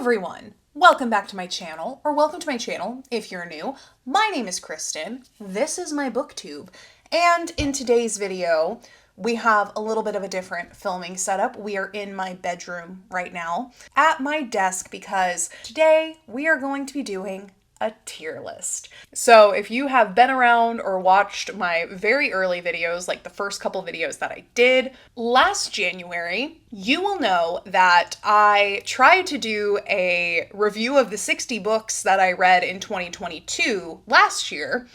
everyone! Welcome back to my channel, or welcome to my channel if you're new. My name is Kristen, this is my booktube, and in today's video we have a little bit of a different filming setup. We are in my bedroom right now at my desk because today we are going to be doing a tier list. So if you have been around or watched my very early videos, like the first couple videos that I did last January, you will know that I tried to do a review of the 60 books that I read in 2022 last year,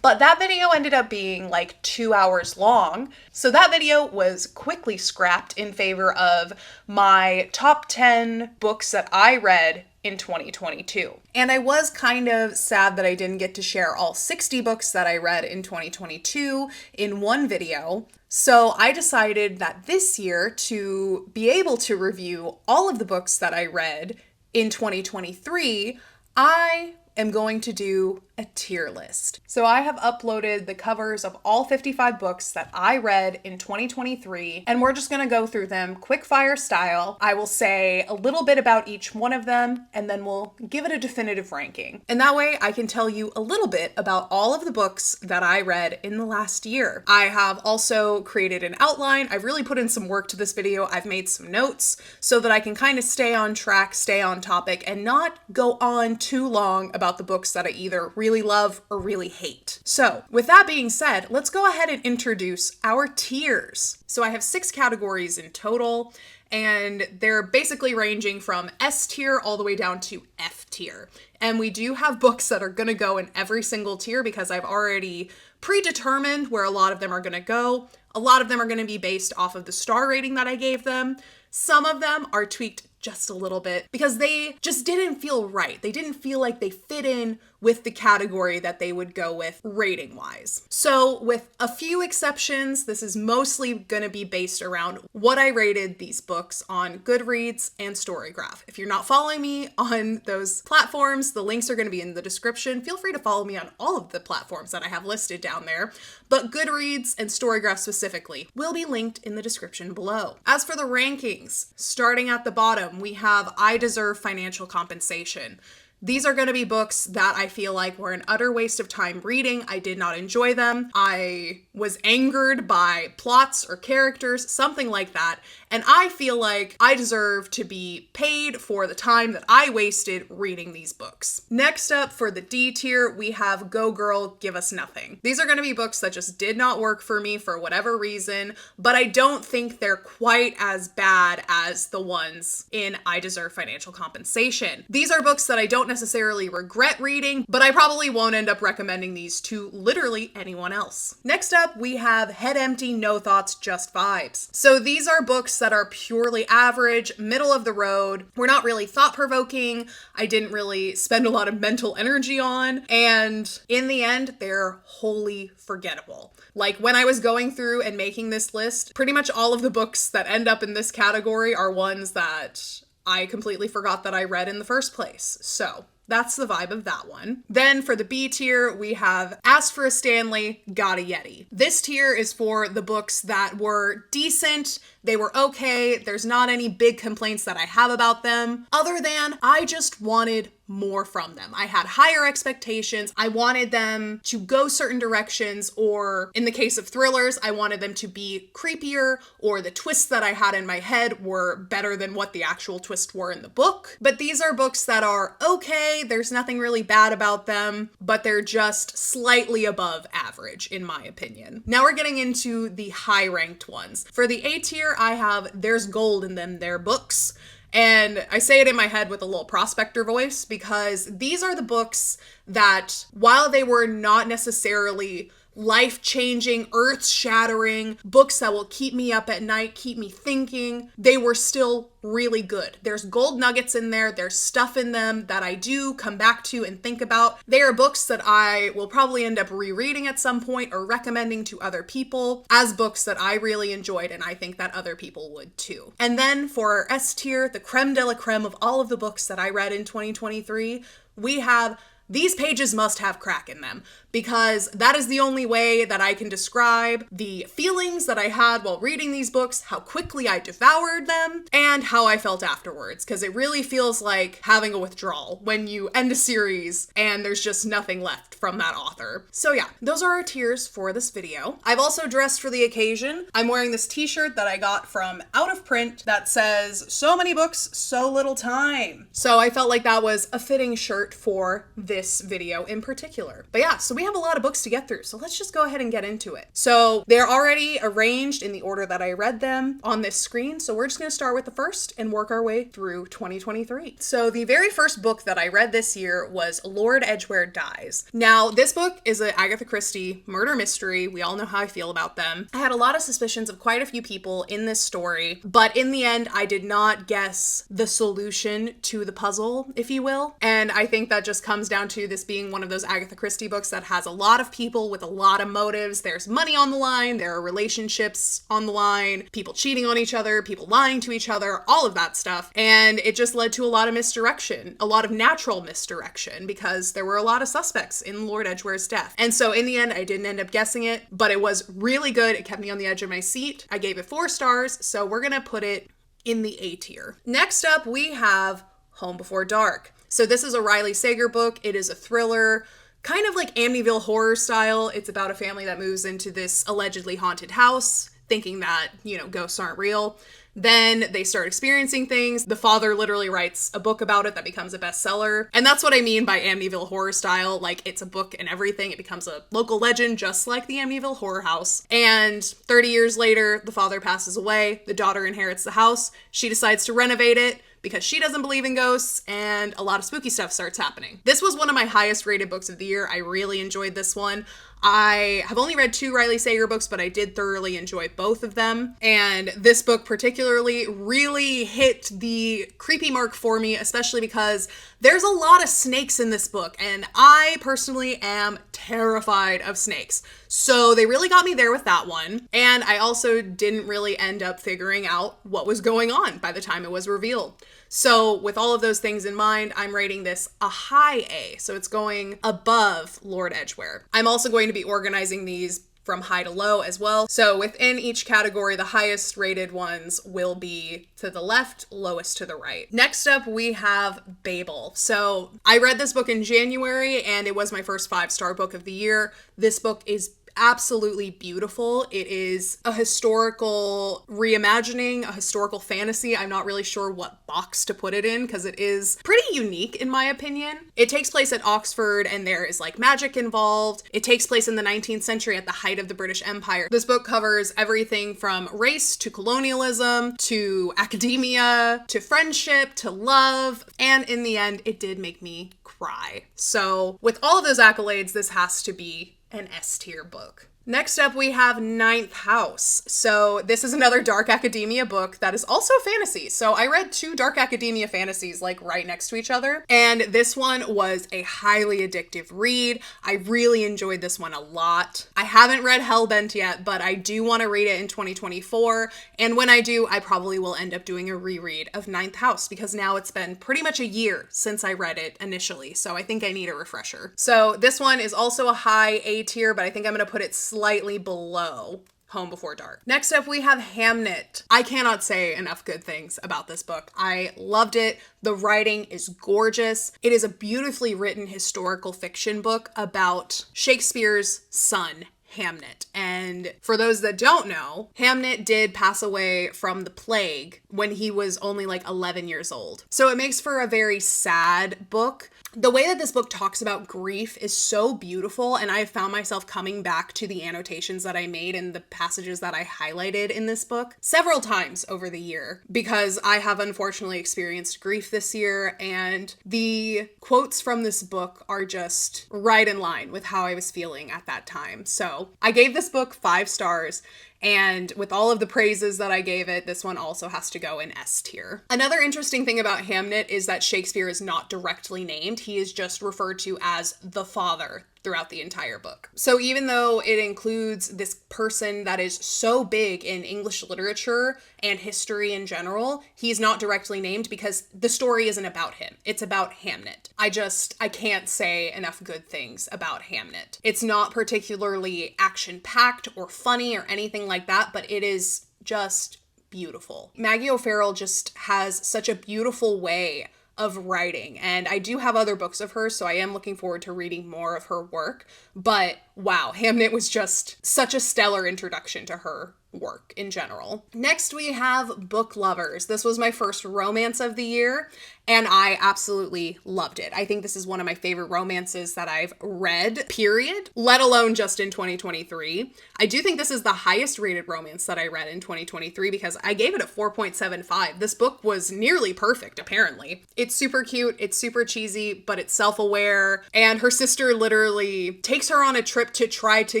but that video ended up being like 2 hours long. So that video was quickly scrapped in favor of my top 10 books that I read in 2022. And I was kind of sad that I didn't get to share all 60 books that I read in 2022 in one video. So I decided that this year, to be able to review all of the books that I read in 2023, I am going to do a tier list. So I have uploaded the covers of all 55 books that I read in 2023, and we're just gonna go through them quick fire style. I will say a little bit about each one of them, and then we'll give it a definitive ranking. And that way I can tell you a little bit about all of the books that I read in the last year. I have also created an outline. I've really put in some work to this video. I've made some notes so that I can kind of stay on track, stay on topic, and not go on too long about the books that I either really love or really hate. So with that being said, let's go ahead and introduce our tiers. So I have 6 categories in total, and they're basically ranging from S tier all the way down to F tier. And we do have books that are gonna go in every single tier because I've already predetermined where a lot of them are gonna go. A lot of them are gonna be based off of the star rating that I gave them. Some of them are tweaked just a little bit because they just didn't feel right. They didn't feel like they fit in with the category that they would go with rating wise. So with a few exceptions, this is mostly going to be based around what I rated these books on Goodreads and StoryGraph. If you're not following me on those platforms, the links are going to be in the description. Feel free to follow me on all of the platforms that I have listed down there, but Goodreads and StoryGraph specifically will be linked in the description below. As for the rankings, starting at the bottom, we have I Deserve Financial Compensation. These are going to be books that I feel like were an utter waste of time reading. I did not enjoy them. I was angered by plots or characters, something like that. And I feel like I deserve to be paid for the time that I wasted reading these books. Next up, for the D tier, we have Go Girl, Give Us Nothing. These are going to be books that just did not work for me for whatever reason, but I don't think they're quite as bad as the ones in I Deserve Financial Compensation. These are books that I don't necessarily regret reading, but I probably won't end up recommending these to literally anyone else. Next up, we have Head Empty, No Thoughts, Just Vibes. So these are books that are purely average, middle of the road. We're not really thought-provoking. I didn't really spend a lot of mental energy on, and in the end, they're wholly forgettable. Like when I was going through and making this list, pretty much all of the books that end up in this category are ones that I completely forgot that I read in the first place. So that's the vibe of that one. Then for the B tier, we have Asked for a Stanley, Got a Yeti. This tier is for the books that were decent, they were okay, there's not any big complaints that I have about them, other than I just wanted more from them. I had higher expectations. I wanted them to go certain directions, or in the case of thrillers, I wanted them to be creepier, or the twists that I had in my head were better than what the actual twists were in the book. But these are books that are okay, there's nothing really bad about them, but they're just slightly above average in my opinion. Now we're getting into the high ranked ones. For the A tier, I have There's Gold in Them There books. And I say it in my head with a little prospector voice because these are the books that, while they were not necessarily life-changing, earth-shattering books that will keep me up at night, keep me thinking, they were still really good. There's gold nuggets in there, there's stuff in them that I do come back to and think about. They are books that I will probably end up rereading at some point or recommending to other people as books that I really enjoyed, and I think that other people would too. And then for our S tier, the creme de la creme of all of the books that I read in 2023, we have these pages must have crack in them, because that is the only way that I can describe the feelings that I had while reading these books, how quickly I devoured them, and how I felt afterwards, because it really feels like having a withdrawal when you end a series and there's just nothing left from that author. So yeah, those are our tiers for this video. I've also dressed for the occasion. I'm wearing this t-shirt that I got from Out of Print that says, "So many books, so little time." So I felt like that was a fitting shirt for this video in particular. But yeah, so we have a lot of books to get through, so let's just go ahead and get into it. So they're already arranged in the order that I read them on this screen, so we're just going to start with the first and work our way through 2023. So the very first book that I read this year was Lord Edgware Dies. Now, this book is an Agatha Christie murder mystery. We all know how I feel about them. I had a lot of suspicions of quite a few people in this story, but in the end, I did not guess the solution to the puzzle, if you will. And I think that just comes down to this being one of those Agatha Christie books that has a lot of people with a lot of motives. There's money on the line, there are relationships on the line, people cheating on each other, people lying to each other, all of that stuff. And it just led to a lot of misdirection, a lot of natural misdirection, because there were a lot of suspects in Lord Edgware's death. And so in the end, I didn't end up guessing it, but it was really good. It kept me on the edge of my seat. I gave it 4 stars, so we're gonna put it in the A tier. Next up, we have Home Before Dark. So this is a Riley Sager book. It is a thriller, kind of like Amityville Horror style. It's about a family that moves into this allegedly haunted house, thinking that, ghosts aren't real. Then they start experiencing things. The father literally writes a book about it that becomes a bestseller. And that's what I mean by Amityville Horror style. Like, it's a book and everything. It becomes a local legend, just like the Amityville Horror House. And 30 years later, the father passes away. The daughter inherits the house. She decides to renovate it because she doesn't believe in ghosts, and a lot of spooky stuff starts happening. This was one of my highest rated books of the year. I really enjoyed this one. I have only read 2 Riley Sager books, but I did thoroughly enjoy both of them. And this book particularly really hit the creepy mark for me, especially because there's a lot of snakes in this book, and I personally am terrified of snakes. So they really got me there with that one. And I also didn't really end up figuring out what was going on by the time it was revealed. So with all of those things in mind, I'm rating this a high A. So it's going above Lord Edgware. I'm also going to be organizing these from high to low as well. So within each category, the highest rated ones will be to the left, lowest to the right. Next up, we have Babel. So I read this book in January, and it was my first 5-star book of the year. This book is absolutely beautiful. It is a historical reimagining, a historical fantasy. I'm not really sure what box to put it in because it is pretty unique in my opinion. It takes place at Oxford and there is like magic involved. It takes place in the 19th century at the height of the British Empire. This book covers everything from race to colonialism to academia to friendship to love, and in the end it did make me cry. So with all of those accolades, this has to be an S tier book. Next up, we have Ninth House. So this is another dark academia book that is also fantasy. So I read 2 dark academia fantasies like right next to each other. And this one was a highly addictive read. I really enjoyed this one a lot. I haven't read Hellbent yet, but I do want to read it in 2024. And when I do, I probably will end up doing a reread of Ninth House because now it's been pretty much a year since I read it initially. So I think I need a refresher. So this one is also a high A tier, but I think I'm going to put it slightly below Home Before Dark. Next up, we have Hamnet. I cannot say enough good things about this book. I loved it. The writing is gorgeous. It is a beautifully written historical fiction book about Shakespeare's son, Hamnet. And for those that don't know, Hamnet did pass away from the plague when he was only like 11 years old. So it makes for a very sad book. The way that this book talks about grief is so beautiful, and I have found myself coming back to the annotations that I made and the passages that I highlighted in this book several times over the year because I have unfortunately experienced grief this year, and the quotes from this book are just right in line with how I was feeling at that time. So I gave this book 5 stars. And with all of the praises that I gave it, this one also has to go in S tier. Another interesting thing about Hamnet is that Shakespeare is not directly named. He is just referred to as the father throughout the entire book. So even though it includes this person that is so big in English literature and history in general, he's not directly named because the story isn't about him. It's about Hamnet. I can't say enough good things about Hamnet. It's not particularly action-packed or funny or anything like that, but it is just beautiful. Maggie O'Farrell just has such a beautiful way of writing, and I do have other books of hers, so I am looking forward to reading more of her work, but wow, Hamnet was just such a stellar introduction to her work in general. Next, we have Book Lovers. This was my first romance of the year, and I absolutely loved it. I think this is one of my favorite romances that I've read, period, let alone just in 2023. I do think this is the highest rated romance that I read in 2023 because I gave it a 4.75. This book was nearly perfect, apparently. It's super cute, it's super cheesy, but it's self-aware, and her sister literally takes her on a trip to try to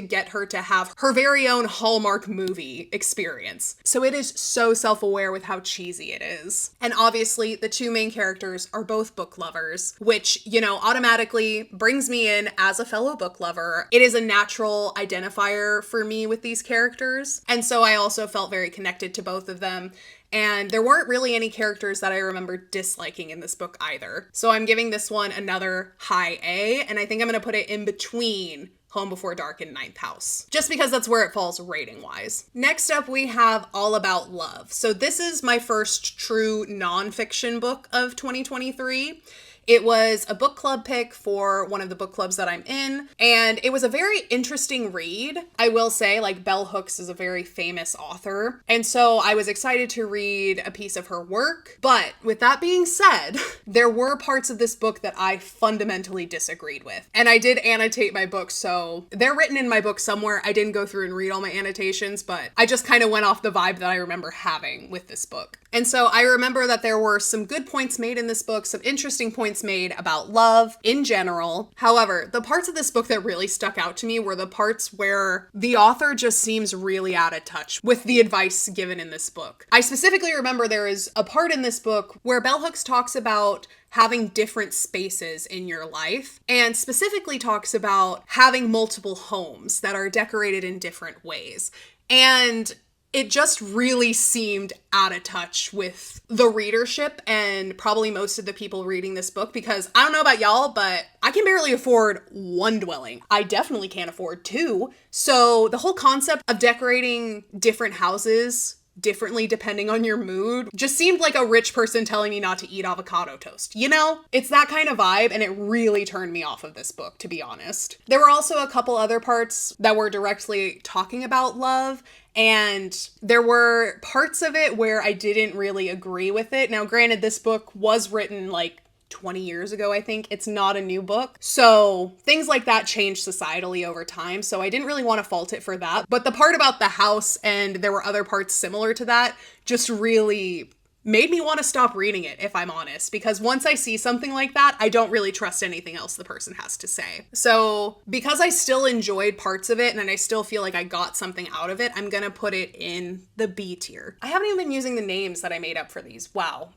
get her to have her very own Hallmark movie experience. So it is so self-aware with how cheesy it is. And obviously, the two main characters are both book lovers, which, you know, automatically brings me in as a fellow book lover. It is a natural identifier for me with these characters. And so I also felt very connected to both of them. And there weren't really any characters that I remember disliking in this book either. So I'm giving this one another high A, and I think I'm going to put it in between Home Before Dark and Ninth House, just because that's where it falls rating-wise. Next up, we have All About Love. So this is my first true nonfiction book of 2023. It was a book club pick for one of the book clubs that I'm in, and it was a very interesting read. I will say, like, Bell Hooks is a very famous author, and so I was excited to read a piece of her work. But with that being said, there were parts of this book that I fundamentally disagreed with. And I did annotate my book, so they're written in my book somewhere. I didn't go through and read all my annotations, but I just kind of went off the vibe that I remember having with this book. And so I remember that there were some good points made in this book, some interesting points made about love in general. However, the parts of this book that really stuck out to me were the parts where the author just seems really out of touch with the advice given in this book. I specifically remember there is a part in this book where Bell Hooks talks about having different spaces in your life, and specifically talks about having multiple homes that are decorated in different ways. And it just really seemed out of touch with the readership and probably most of the people reading this book, because I don't know about y'all, but I can barely afford one dwelling. I definitely can't afford two. So the whole concept of decorating different houses differently depending on your mood just seemed like a rich person telling me not to eat avocado toast. You know, it's that kind of vibe, and it really turned me off of this book, to be honest. There were also a couple other parts that were directly talking about love, and there were parts of it where I didn't really agree with it. Now, granted, this book was written like 20 years ago, I think. It's not a new book. So things like that change societally over time. So I didn't really want to fault it for that. But the part about the house, and there were other parts similar to that, just really made me want to stop reading it, if I'm honest, because once I see something like that, I don't really trust anything else the person has to say. So because I still enjoyed parts of it and I still feel like I got something out of it, I'm gonna put it in the B tier. I haven't even been using the names that I made up for these. Wow.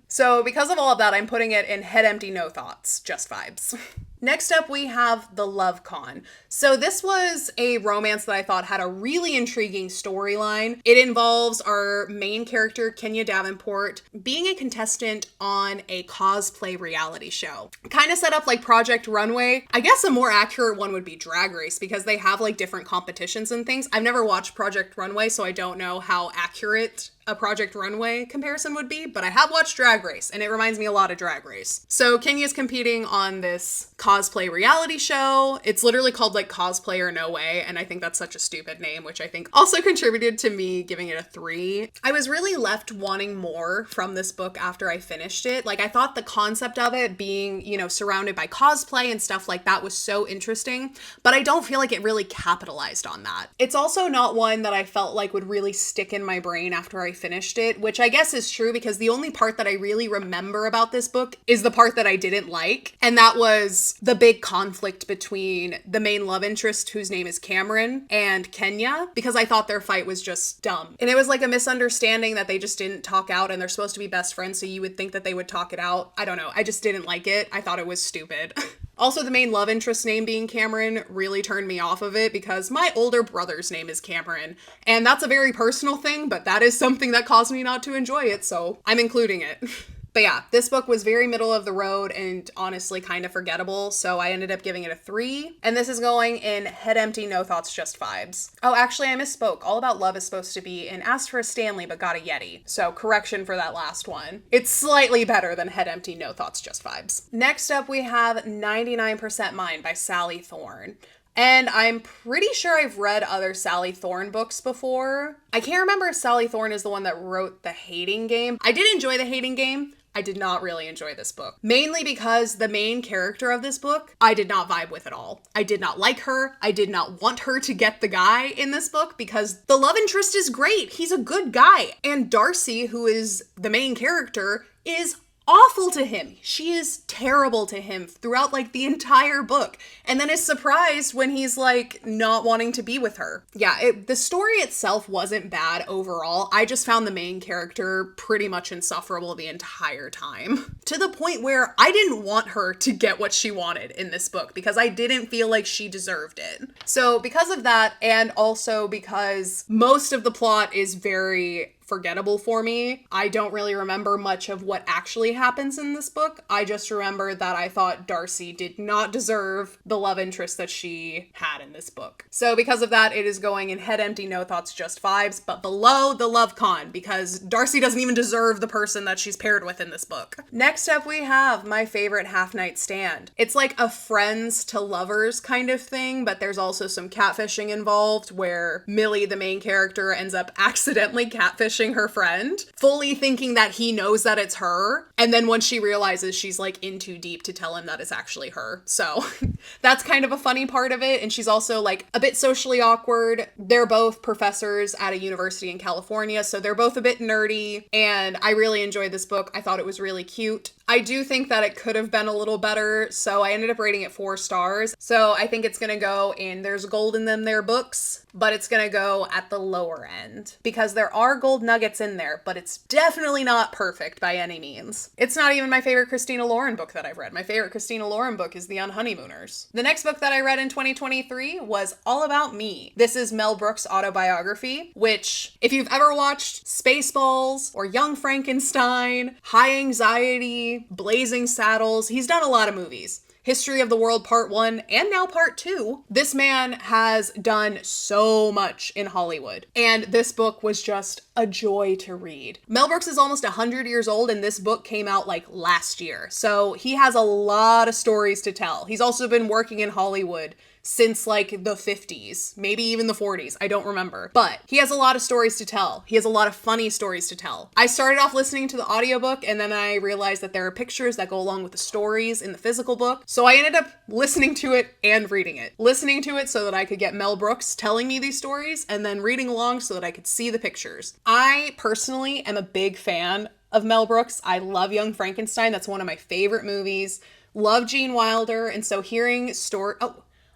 So because of all of that, I'm putting it in head empty, no thoughts, just vibes. Next up, we have The Love Con. So this was a romance that I thought had a really intriguing storyline. It involves our main character, Kenya Davenport, being a contestant on a cosplay reality show. Kind of set up like Project Runway. I guess a more accurate one would be Drag Race, because they have like different competitions and things. I've never watched Project Runway, so I don't know how accurate a Project Runway comparison would be, but I have watched Drag Race, and it reminds me a lot of Drag Race. So Kenya's competing on this cosplay reality show. It's literally called like Cosplay or No Way, and I think that's such a stupid name, which I think also contributed to me giving it a 3. I was really left wanting more from this book after I finished it. Like, I thought the concept of it being, you know, surrounded by cosplay and stuff like that was so interesting, but I don't feel like it really capitalized on that. It's also not one that I felt like would really stick in my brain after I finished it, which I guess is true, because the only part that I really remember about this book is the part that I didn't like, and that was the big conflict between the main love interest, whose name is Cameron, and Kenya, because I thought their fight was just dumb. And it was like a misunderstanding that they just didn't talk out, and they're supposed to be best friends, so you would think that they would talk it out. I don't know. I just didn't like it. I thought it was stupid. Also, the main love interest name being Cameron really turned me off of it because my older brother's name is Cameron. And that's a very personal thing, but that is something that caused me not to enjoy it, so I'm including it. But yeah, this book was very middle of the road and honestly kind of forgettable, so I ended up giving it a 3. And this is going in Head Empty, No Thoughts, Just Vibes. Oh, actually, I misspoke. All About Love is supposed to be in Asked for a Stanley but got a Yeti. So correction for that last one. It's slightly better than Head Empty, No Thoughts, Just Vibes. Next up, we have 99% Mine by Sally Thorne. And I'm pretty sure I've read other Sally Thorne books before. I can't remember if Sally Thorne is the one that wrote The Hating Game. I did enjoy The Hating Game. I did not really enjoy this book. Mainly because the main character of this book, I did not vibe with at all. I did not like her. I did not want her to get the guy in this book because the love interest is great. He's a good guy. And Darcy, who is the main character, is awful to him. She is terrible to him throughout like the entire book, and then is surprised when he's like not wanting to be with her. Yeah, the story itself wasn't bad overall. I just found the main character pretty much insufferable the entire time, to the point where I didn't want her to get what she wanted in this book because I didn't feel like she deserved it. So because of that, and also because most of the plot is very forgettable for me. I don't really remember much of what actually happens in this book. I just remember that I thought Darcy did not deserve the love interest that she had in this book. So because of that, it is going in Head Empty, No Thoughts, Just Vibes, but below the love con because Darcy doesn't even deserve the person that she's paired with in this book. Next up, we have my favorite Half Night Stand. It's like a friends to lovers kind of thing, but there's also some catfishing involved where Millie, the main character, ends up accidentally catfishing her friend, fully thinking that he knows that it's her. And then when she realizes, she's like in too deep to tell him that it's actually her. So that's kind of a funny part of it. And she's also like a bit socially awkward. They're both professors at a university in California, so they're both a bit nerdy. And I really enjoyed this book. I thought it was really cute. I do think that it could have been a little better, so I ended up rating it 4 stars. So I think it's gonna go in There's Gold in Them There books, but it's gonna go at the lower end because there are gold nuggets in there, but it's definitely not perfect by any means. It's not even my favorite Christina Lauren book that I've read. My favorite Christina Lauren book is The Unhoneymooners. The next book that I read in 2023 was All About Me. This is Mel Brooks' autobiography, which if you've ever watched Spaceballs or Young Frankenstein, High Anxiety, Blazing Saddles, he's done a lot of movies. History of the World Part 1 and now Part 2. This man has done so much in Hollywood, and this book was just a joy to read. Mel Brooks is almost 100 years old, and this book came out like last year, so he has a lot of stories to tell. He's also been working in Hollywood since like the 50s, maybe even the 40s. I don't remember. But he has a lot of stories to tell. He has a lot of funny stories to tell. I started off listening to the audiobook and then I realized that there are pictures that go along with the stories in the physical book. So I ended up listening to it and reading it. Listening to it so that I could get Mel Brooks telling me these stories and then reading along so that I could see the pictures. I personally am a big fan of Mel Brooks. I love Young Frankenstein. That's one of my favorite movies. Love Gene Wilder. And so hearing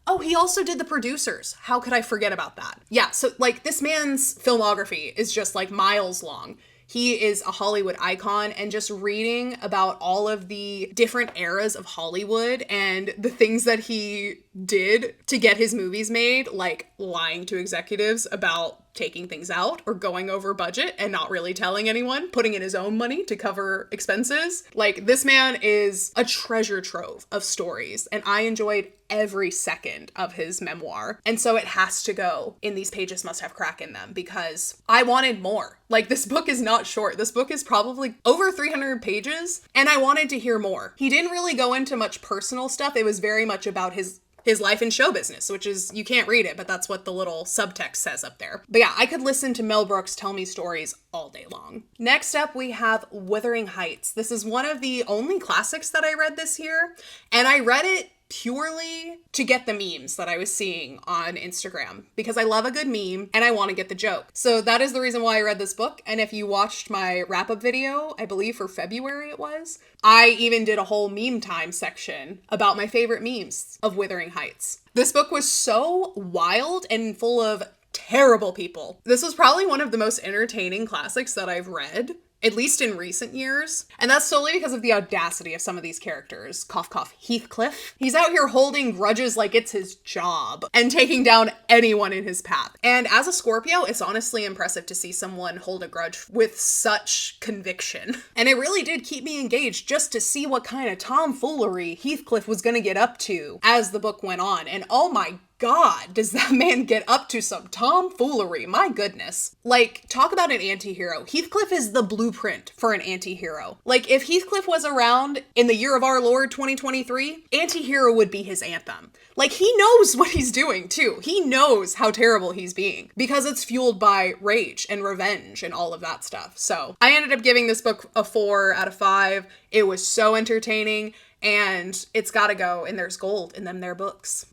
Oh, he also did The Producers. How could I forget about that? Yeah, so like this man's filmography is just like miles long. He is a Hollywood icon, and just reading about all of the different eras of Hollywood and the things that he did to get his movies made, like lying to executives about taking things out or going over budget and not really telling anyone, putting in his own money to cover expenses. Like, this man is a treasure trove of stories, and I enjoyed every second of his memoir. And so it has to go in These Pages Must Have Crack in Them because I wanted more. Like, this book is not short. This book is probably over 300 pages, and I wanted to hear more. He didn't really go into much personal stuff. It was very much about his life in show business, which is, you can't read it, but that's what the little subtext says up there. But yeah, I could listen to Mel Brooks tell me stories all day long. Next up, we have Withering Heights. This is one of the only classics that I read this year, and I read it purely to get the memes that I was seeing on Instagram because I love a good meme and I want to get the joke. So that is the reason why I read this book. And if you watched my wrap-up video, I believe for February it was, I even did a whole meme time section about my favorite memes of Withering Heights. This book was so wild and full of terrible people. This was probably one of the most entertaining classics that I've read at least in recent years. And that's solely because of the audacity of some of these characters. Cough, cough. Heathcliff. He's out here holding grudges like it's his job and taking down anyone in his path. And as a Scorpio, it's honestly impressive to see someone hold a grudge with such conviction. And it really did keep me engaged just to see what kind of tomfoolery Heathcliff was going to get up to as the book went on. And oh my God, does that man get up to some tomfoolery? My goodness. Like, talk about an anti-hero. Heathcliff is the blueprint for an anti-hero. Like, if Heathcliff was around in the year of our Lord 2023, anti-hero would be his anthem. Like, he knows what he's doing, too. He knows how terrible he's being because it's fueled by rage and revenge and all of that stuff. So, I ended up giving this book a 4 out of 5. It was so entertaining, and it's gotta go, and there's gold in them there books.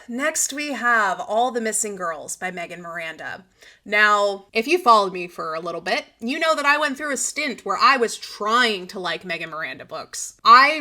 Next, we have All the Missing Girls by Megan Miranda. Now, if you followed me for a little bit, you know that I went through a stint where I was trying to like Megan Miranda books. I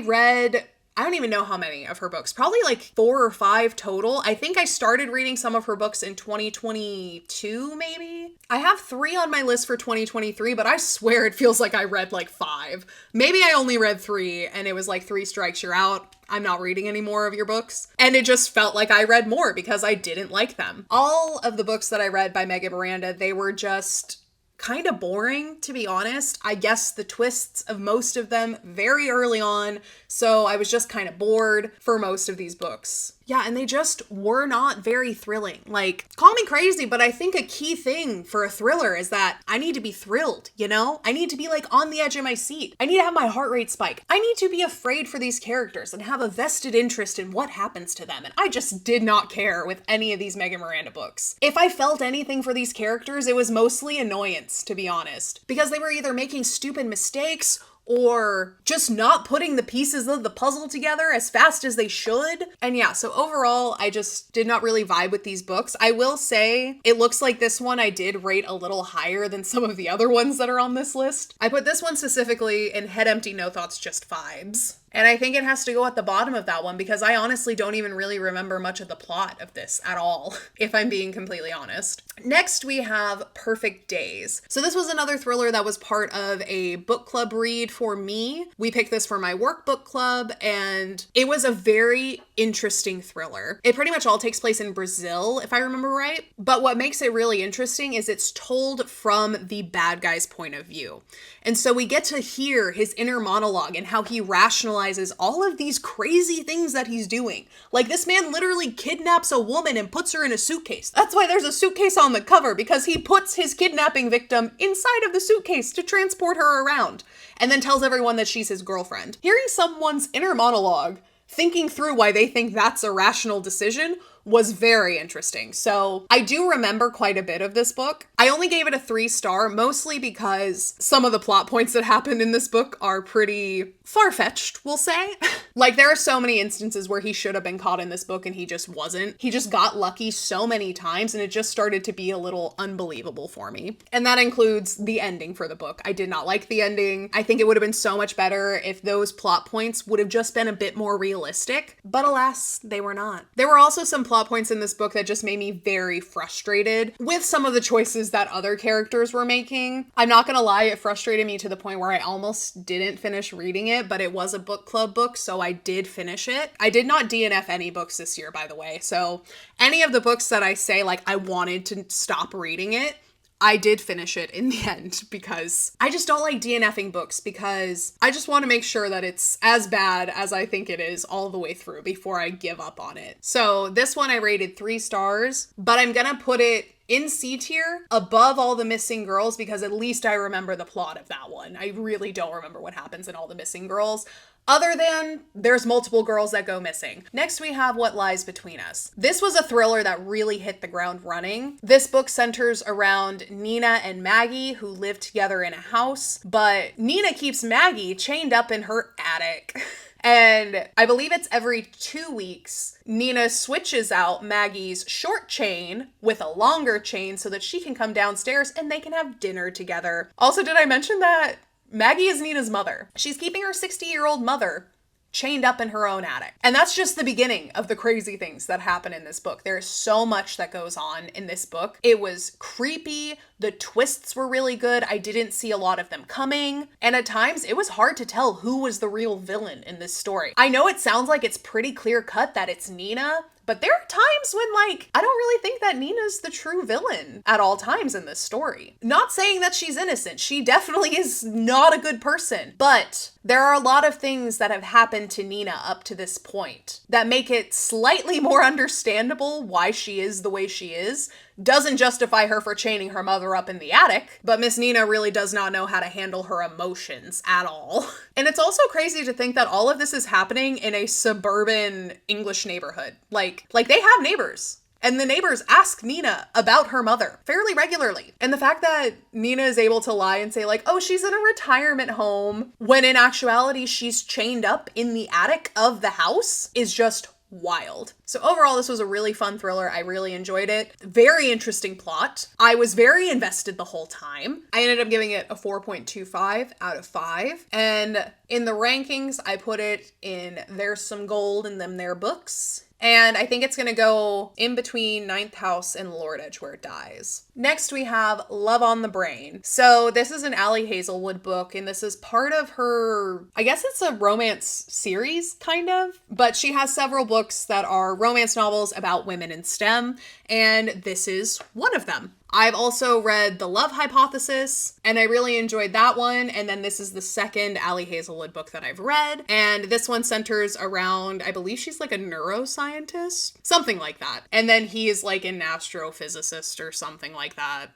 don't even know how many of her books, probably like 4 or 5 total. I think I started reading some of her books in 2022, maybe. I have 3 on my list for 2023, but I swear it feels like I read like 5. Maybe I only read 3 and it was like 3 strikes, you're out. I'm not reading any more of your books. And it just felt like I read more because I didn't like them. All of the books that I read by Megan Miranda, they were just kind of boring, to be honest. I guessed the twists of most of them very early on, so I was just kind of bored for most of these books. Yeah, and they just were not very thrilling. Like, call me crazy, but I think a key thing for a thriller is that I need to be thrilled, you know? I need to be like on the edge of my seat. I need to have my heart rate spike. I need to be afraid for these characters and have a vested interest in what happens to them. And I just did not care with any of these Megan Miranda books. If I felt anything for these characters, it was mostly annoyance, to be honest, because they were either making stupid mistakes or just not putting the pieces of the puzzle together as fast as they should. And yeah, so overall, I just did not really vibe with these books. I will say, it looks like this one I did rate a little higher than some of the other ones that are on this list. I put this one specifically in Head Empty, No Thoughts, Just Vibes. And I think it has to go at the bottom of that one because I honestly don't even really remember much of the plot of this at all, if I'm being completely honest. Next, we have Perfect Days. So this was another thriller that was part of a book club read for me. We picked this for my workbook club, and it was a very interesting thriller. It pretty much all takes place in Brazil, if I remember right. But what makes it really interesting is it's told from the bad guy's point of view. And so we get to hear his inner monologue and how he rationalizes all of these crazy things that he's doing. Like, this man literally kidnaps a woman and puts her in a suitcase. That's why there's a suitcase on the cover, because he puts his kidnapping victim inside of the suitcase to transport her around, and then tells everyone that she's his girlfriend. Hearing someone's inner monologue, thinking through why they think that's a rational decision, was very interesting. So I do remember quite a bit of this book. I only gave it a 3-star, mostly because some of the plot points that happened in this book are pretty far-fetched, we'll say. Like, there are so many instances where he should have been caught in this book and he just wasn't. He just got lucky so many times and it just started to be a little unbelievable for me. And that includes the ending for the book. I did not like the ending. I think it would have been so much better if those plot points would have just been a bit more realistic, but alas, they were not. There were also some plot points in this book that just made me very frustrated with some of the choices that other characters were making. I'm not gonna lie, it frustrated me to the point where I almost didn't finish reading it, but it was a book club book, so I did finish it. I did not DNF any books this year, by the way, so any of the books that I say, like, I wanted to stop reading it, I did finish it in the end because I just don't like DNFing books because I just want to make sure that it's as bad as I think it is all the way through before I give up on it. So this one I rated 3 stars, but I'm gonna put it in C tier above All the Missing Girls because at least I remember the plot of that one. I really don't remember what happens in All the Missing Girls, other than there's multiple girls that go missing. Next, we have What Lies Between Us. This was a thriller that really hit the ground running. This book centers around Nina and Maggie, who live together in a house, but Nina keeps Maggie chained up in her attic. And I believe it's every 2 weeks, Nina switches out Maggie's short chain with a longer chain so that she can come downstairs and they can have dinner together. Also, did I mention that Maggie is Nina's mother? She's keeping her 60-year-old mother chained up in her own attic. And that's just the beginning of the crazy things that happen in this book. There's so much that goes on in this book. It was creepy. The twists were really good. I didn't see a lot of them coming. And at times it was hard to tell who was the real villain in this story. I know it sounds like it's pretty clear cut that it's Nina, but there are times when, like, I don't really think that Nina's the true villain at all times in this story. Not saying that she's innocent. She definitely is not a good person. But there are a lot of things that have happened to Nina up to this point that make it slightly more understandable why she is the way she is. Doesn't justify her for chaining her mother up in the attic, but Miss Nina really does not know how to handle her emotions at all. And it's also crazy to think that all of this is happening in a suburban English neighborhood. Like they have neighbors. And the neighbors ask Nina about her mother fairly regularly. And the fact that Nina is able to lie and say like, oh, she's in a retirement home, when in actuality she's chained up in the attic of the house, is just wild. So overall, this was a really fun thriller. I really enjoyed it. Very interesting plot. I was very invested the whole time. I ended up giving it a 4.25 out of 5. And in the rankings, I put it in There's Some Gold in Them There Books. And I think it's going to go in between Ninth House and Lord Edgware Dies. Next, we have Love on the Brain. So this is an Ali Hazelwood book, and this is part of her, I guess it's a romance series, kind of. But she has several books that are romance novels about women in STEM, and this is one of them. I've also read The Love Hypothesis, and I really enjoyed that one. And then this is the second Ali Hazelwood book that I've read. And this one centers around, I believe she's like a neuroscientist, something like that. And then he is like an astrophysicist or something like that.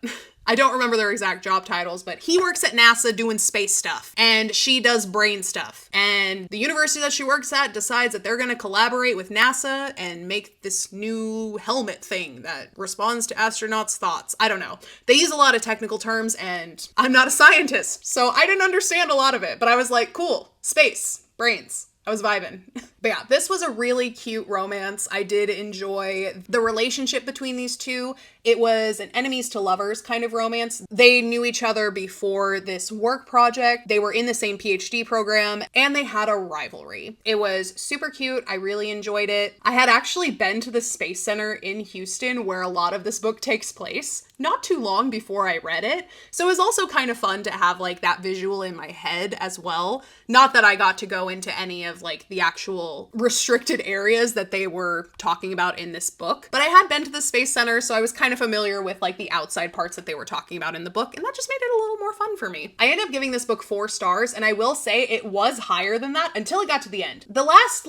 I don't remember their exact job titles, but he works at NASA doing space stuff, and she does brain stuff. And the university that she works at decides that they're going to collaborate with NASA and make this new helmet thing that responds to astronauts' thoughts. I don't know. They use a lot of technical terms, and I'm not a scientist, so I didn't understand a lot of it, but I was like, cool, space, brains. I was vibing. But yeah, this was a really cute romance. I did enjoy the relationship between these two. It was an enemies to lovers kind of romance. They knew each other before this work project. They were in the same PhD program, and they had a rivalry. It was super cute. I really enjoyed it. I had actually been to the Space Center in Houston where a lot of this book takes place not too long before I read it. So it was also kind of fun to have like that visual in my head as well. Not that I got to go into any of like the actual restricted areas that they were talking about in this book, but I had been to the Space Center, so I was kind of familiar with like the outside parts that they were talking about in the book, and that just made it a little more fun for me. I ended up giving this book 4 stars, and I will say it was higher than that until it got to the end. The last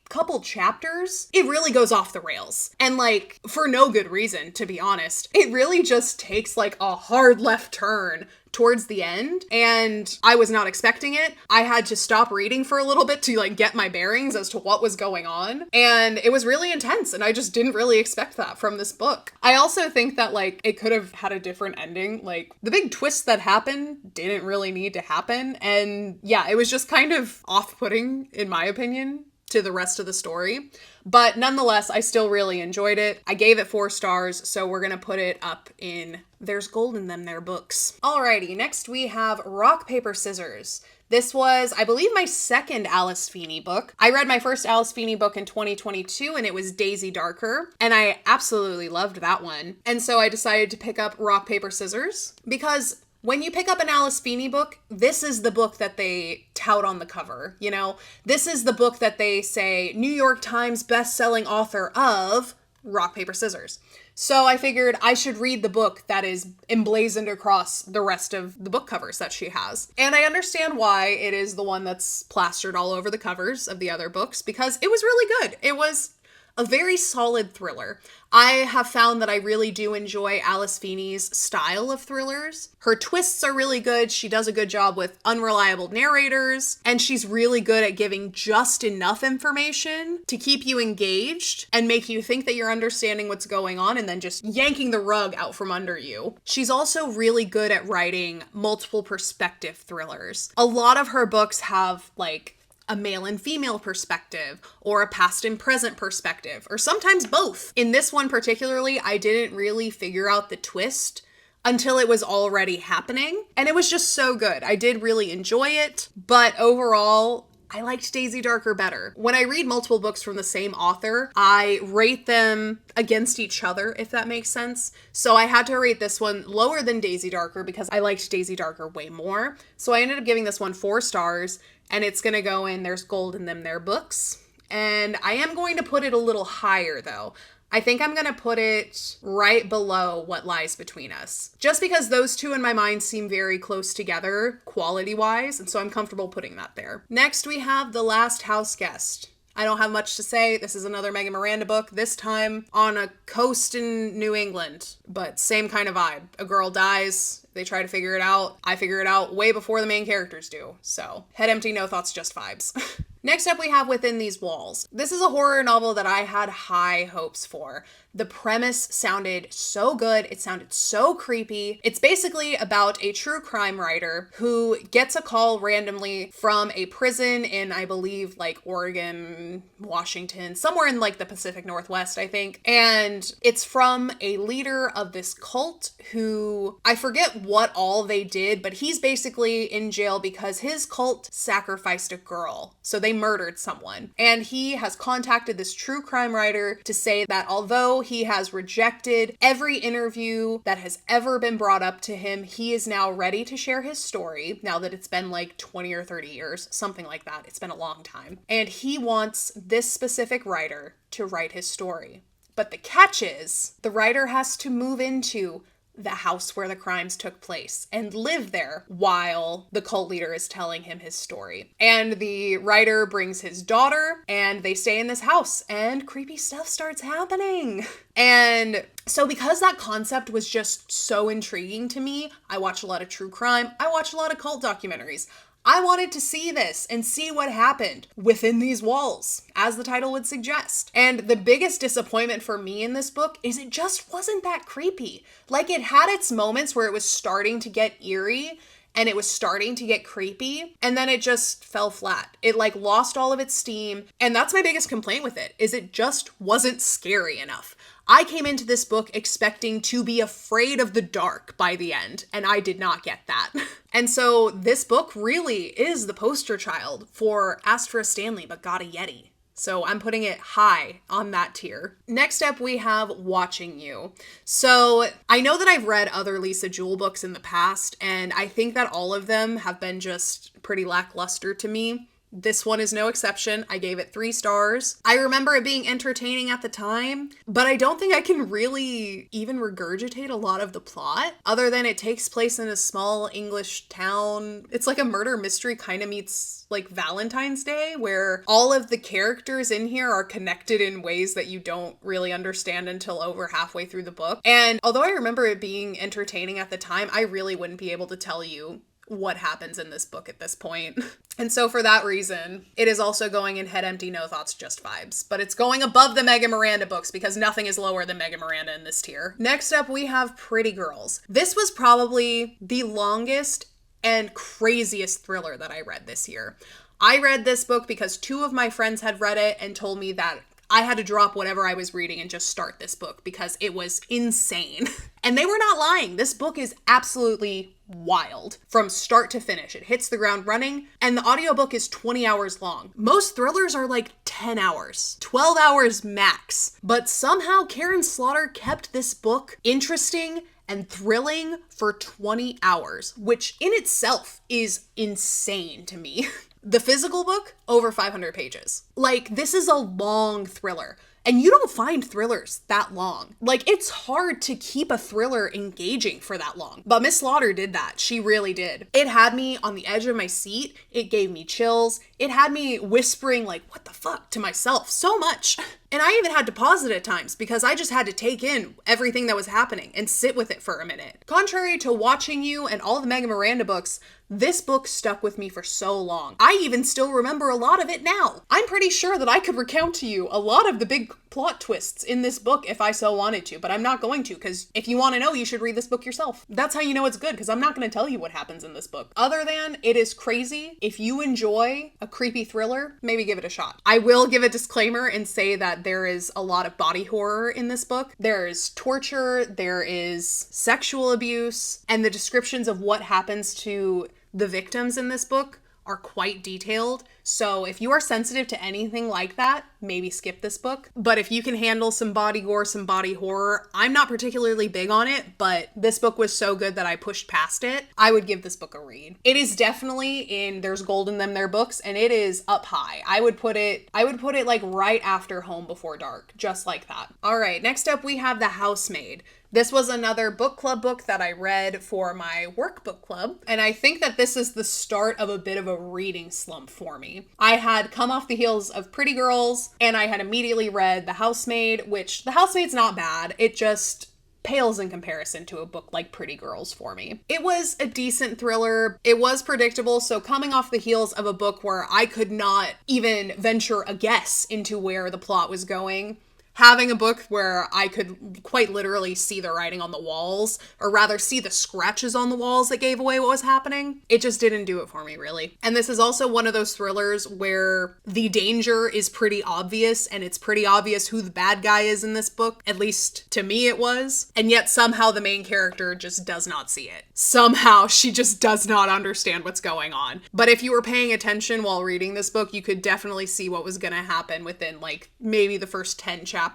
couple chapters, it really goes off the rails. And like, for no good reason, to be honest. It really just takes like a hard left turn towards the end, and I was not expecting it. I had to stop reading for a little bit to like get my bearings as to what was going on, and it was really intense, and I just didn't really expect that from this book. I also think that like it could have had a different ending. Like the big twist that happened didn't really need to happen, and yeah, it was just kind of off-putting in my opinion to the rest of the story. But nonetheless, I still really enjoyed it. I gave it 4 stars, so we're gonna put it up in There's Gold in Them There Books. Alrighty, next we have Rock, Paper, Scissors. This was, I believe, my second Alice Feeney book. I read my first Alice Feeney book in 2022, and it was Daisy Darker, and I absolutely loved that one. And so I decided to pick up Rock, Paper, Scissors, because when you pick up an Alice Feeney book, this is the book that they tout on the cover, you know? This is the book that they say, New York Times best-selling author of Rock, Paper, Scissors. So I figured I should read the book that is emblazoned across the rest of the book covers that she has. And I understand why it is the one that's plastered all over the covers of the other books, because it was really good. It was a very solid thriller. I have found that I really do enjoy Alice Feeney's style of thrillers. Her twists are really good. She does a good job with unreliable narrators, and she's really good at giving just enough information to keep you engaged and make you think that you're understanding what's going on and then just yanking the rug out from under you. She's also really good at writing multiple perspective thrillers. A lot of her books have like a male and female perspective, or a past and present perspective, or sometimes both. In this one particularly, I didn't really figure out the twist until it was already happening, and it was just so good. I did really enjoy it, but overall, I liked Daisy Darker better. When I read multiple books from the same author, I rate them against each other, if that makes sense. So I had to rate this one lower than Daisy Darker because I liked Daisy Darker way more. So I ended up giving this one 4 stars, and it's gonna go in There's Gold in Them There books. And I am going to put it a little higher though. I think I'm going to put it right below What Lies Between Us. Just because those two in my mind seem very close together, quality-wise, and so I'm comfortable putting that there. Next, we have The Last House Guest. I don't have much to say. This is another Megan Miranda book, this time on a coast in New England, but same kind of vibe. A girl dies, they try to figure it out. I figure it out way before the main characters do. So, head empty, no thoughts, just vibes. Next up, we have Within These Walls. This is a horror novel that I had high hopes for. The premise sounded so good. It sounded so creepy. It's basically about a true crime writer who gets a call randomly from a prison in, I believe, like Oregon, Washington, somewhere in like the Pacific Northwest, I think. And it's from a leader of this cult who, I forget what all they did, but he's basically in jail because his cult sacrificed a girl. So they murdered someone. And he has contacted this true crime writer to say that although he has rejected every interview that has ever been brought up to him, he is now ready to share his story now that it's been like 20 or 30 years, something like that. It's been a long time. And he wants this specific writer to write his story. But the catch is the writer has to move into the house where the crimes took place and live there while the cult leader is telling him his story. And the writer brings his daughter and they stay in this house and creepy stuff starts happening. And so because that concept was just so intriguing to me, I watch a lot of true crime. I watch a lot of cult documentaries. I wanted to see this and see what happened within these walls, as the title would suggest. And the biggest disappointment for me in this book is it just wasn't that creepy. Like, it had its moments where it was starting to get eerie and it was starting to get creepy, and then it just fell flat. It like lost all of its steam, and that's my biggest complaint with it, is it just wasn't scary enough. I came into this book expecting to be afraid of the dark by the end, and I did not get that. And so this book really is the poster child for Asked for a Stanley but got a Yeti. So I'm putting it high on that tier. Next up, we have Watching You. So I know that I've read other Lisa Jewell books in the past, and I think that all of them have been just pretty lackluster to me. This one is no exception. I gave it 3 stars. I remember it being entertaining at the time, but I don't think I can really even regurgitate a lot of the plot, other than it takes place in a small English town. It's like a murder mystery kind of meets like Valentine's Day, where all of the characters in here are connected in ways that you don't really understand until over halfway through the book. And although I remember it being entertaining at the time, I really wouldn't be able to tell you what happens in this book at this point. And so for that reason, it is also going in Head Empty, No Thoughts, Just Vibes. But it's going above the Megan Miranda books because nothing is lower than Megan Miranda in this tier. Next up, we have Pretty Girls. This was probably the longest and craziest thriller that I read this year. I read this book because 2 of my friends had read it and told me that I had to drop whatever I was reading and just start this book because it was insane. And they were not lying. This book is absolutely wild from start to finish. It hits the ground running, and the audiobook is 20 hours long. Most thrillers are like 10 hours, 12 hours max. But somehow Karen Slaughter kept this book interesting and thrilling for 20 hours, which in itself is insane to me. The physical book, over 500 pages. Like, this is a long thriller. And you don't find thrillers that long. Like, it's hard to keep a thriller engaging for that long. But Miss Slaughter did that. She really did. It had me on the edge of my seat. It gave me chills. It had me whispering, like, what the fuck, to myself so much. And I even had to pause it at times because I just had to take in everything that was happening and sit with it for a minute. Contrary to Watching You and all the Megan Miranda books, this book stuck with me for so long. I even still remember a lot of it now. I'm pretty sure that I could recount to you a lot of the big plot twists in this book if I so wanted to, but I'm not going to, because if you want to know, you should read this book yourself. That's how you know it's good, because I'm not going to tell you what happens in this book. Other than it is crazy. If you enjoy a creepy thriller, maybe give it a shot. I will give a disclaimer and say that there is a lot of body horror in this book. There is torture, there is sexual abuse, and the descriptions of what happens to the victims in this book are quite detailed. So if you are sensitive to anything like that, maybe skip this book. But if you can handle some body gore, some body horror, I'm not particularly big on it, but this book was so good that I pushed past it. I would give this book a read. It is definitely in There's Gold in Them There books, and it is up high. I would put it like right after Home Before Dark, just like that. All right, next up we have The Housemaid. This was another book club book that I read for my workbook club, and I think that this is the start of a bit of a reading slump for me. I had come off the heels of Pretty Girls, and I had immediately read The Housemaid, which The Housemaid's not bad. It just pales in comparison to a book like Pretty Girls for me. It was a decent thriller. It was predictable, so coming off the heels of a book where I could not even venture a guess into where the plot was going, having a book where I could quite literally see the writing on the walls, or rather see the scratches on the walls that gave away what was happening, it just didn't do it for me, really. And this is also one of those thrillers where the danger is pretty obvious, and it's pretty obvious who the bad guy is in this book. At least to me it was. And yet somehow the main character just does not see it. Somehow she just does not understand what's going on. But if you were paying attention while reading this book, you could definitely see what was gonna happen within like maybe the first 10 chapters.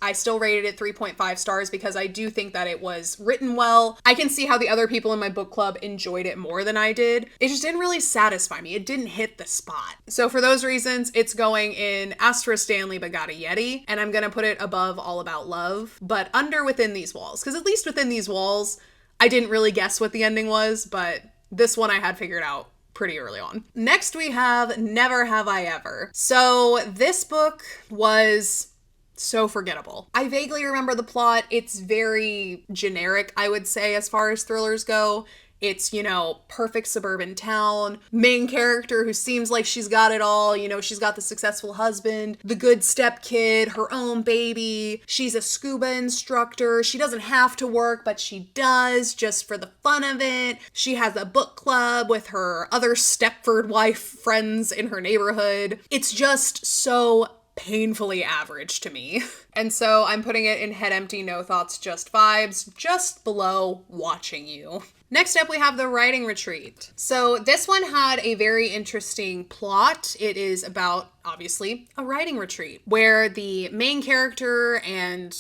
I still rated it 3.5 stars because I do think that it was written well. I can see how the other people in my book club enjoyed it more than I did. It just didn't really satisfy me. It didn't hit the spot. So for those reasons, it's going in Asked for a Stanley but got a Yeti, and I'm gonna put it above All About Love, but under Within These Walls, because at least Within These Walls, I didn't really guess what the ending was, but this one I had figured out pretty early on. Next we have Never Have I Ever. So this book was so forgettable. I vaguely remember the plot. It's very generic, I would say, as far as thrillers go. It's, you know, perfect suburban town, main character who seems like she's got it all. You know, she's got the successful husband, the good stepkid, her own baby. She's a scuba instructor. She doesn't have to work, but she does just for the fun of it. She has a book club with her other Stepford wife friends in her neighborhood. It's just so painfully average to me. And so I'm putting it in Head Empty, No Thoughts, Just Vibes, just below Watching You. Next up, we have The Writing Retreat. So this one had a very interesting plot. It is about, obviously, a writing retreat where the main character and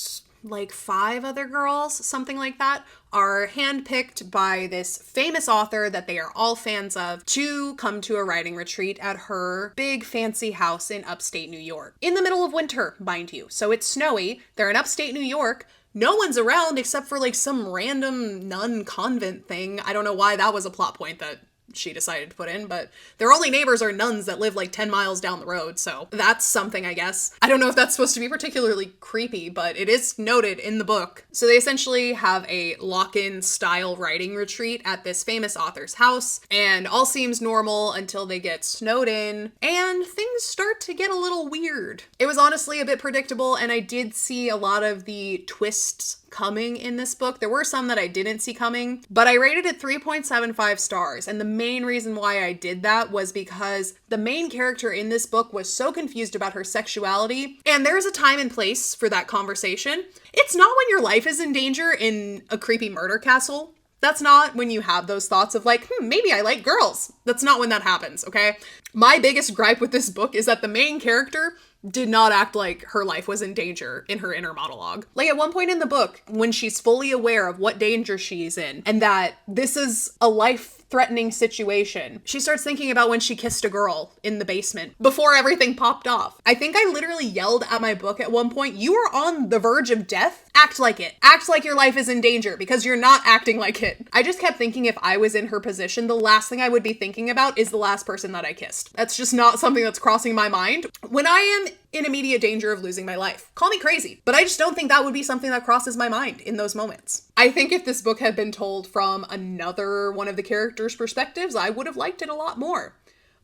like 5 other girls, something like that, are handpicked by this famous author that they are all fans of to come to a writing retreat at her big fancy house in upstate New York. In the middle of winter, mind you. So it's snowy. They're in upstate New York. No one's around except for like some random nun convent thing. I don't know why that was a plot point that she decided to put in, but their only neighbors are nuns that live like 10 miles down the road, so that's something, I guess. I don't know if that's supposed to be particularly creepy, but it is noted in the book. So they essentially have a lock-in style writing retreat at this famous author's house, and all seems normal until they get snowed in, and things start to get a little weird. It was honestly a bit predictable, and I did see a lot of the twists coming in this book. There were some that I didn't see coming, but I rated it 3.75 stars. And the main reason why I did that was because the main character in this book was so confused about her sexuality. And there's a time and place for that conversation. It's not when your life is in danger in a creepy murder castle. That's not when you have those thoughts of like, maybe I like girls. That's not when that happens, okay? My biggest gripe with this book is that the main character did not act like her life was in danger in her inner monologue. Like at one point in the book, when she's fully aware of what danger she's in and that this is a life-threatening situation, she starts thinking about when she kissed a girl in the basement before everything popped off. I think I literally yelled at my book at one point, "You are on the verge of death. Act like it. Act like your life is in danger because you're not acting like it." I just kept thinking if I was in her position, the last thing I would be thinking about is the last person that I kissed. That's just not something that's crossing my mind when I am in immediate danger of losing my life. Call me crazy, but I just don't think that would be something that crosses my mind in those moments. I think if this book had been told from another one of the characters' perspectives, I would have liked it a lot more.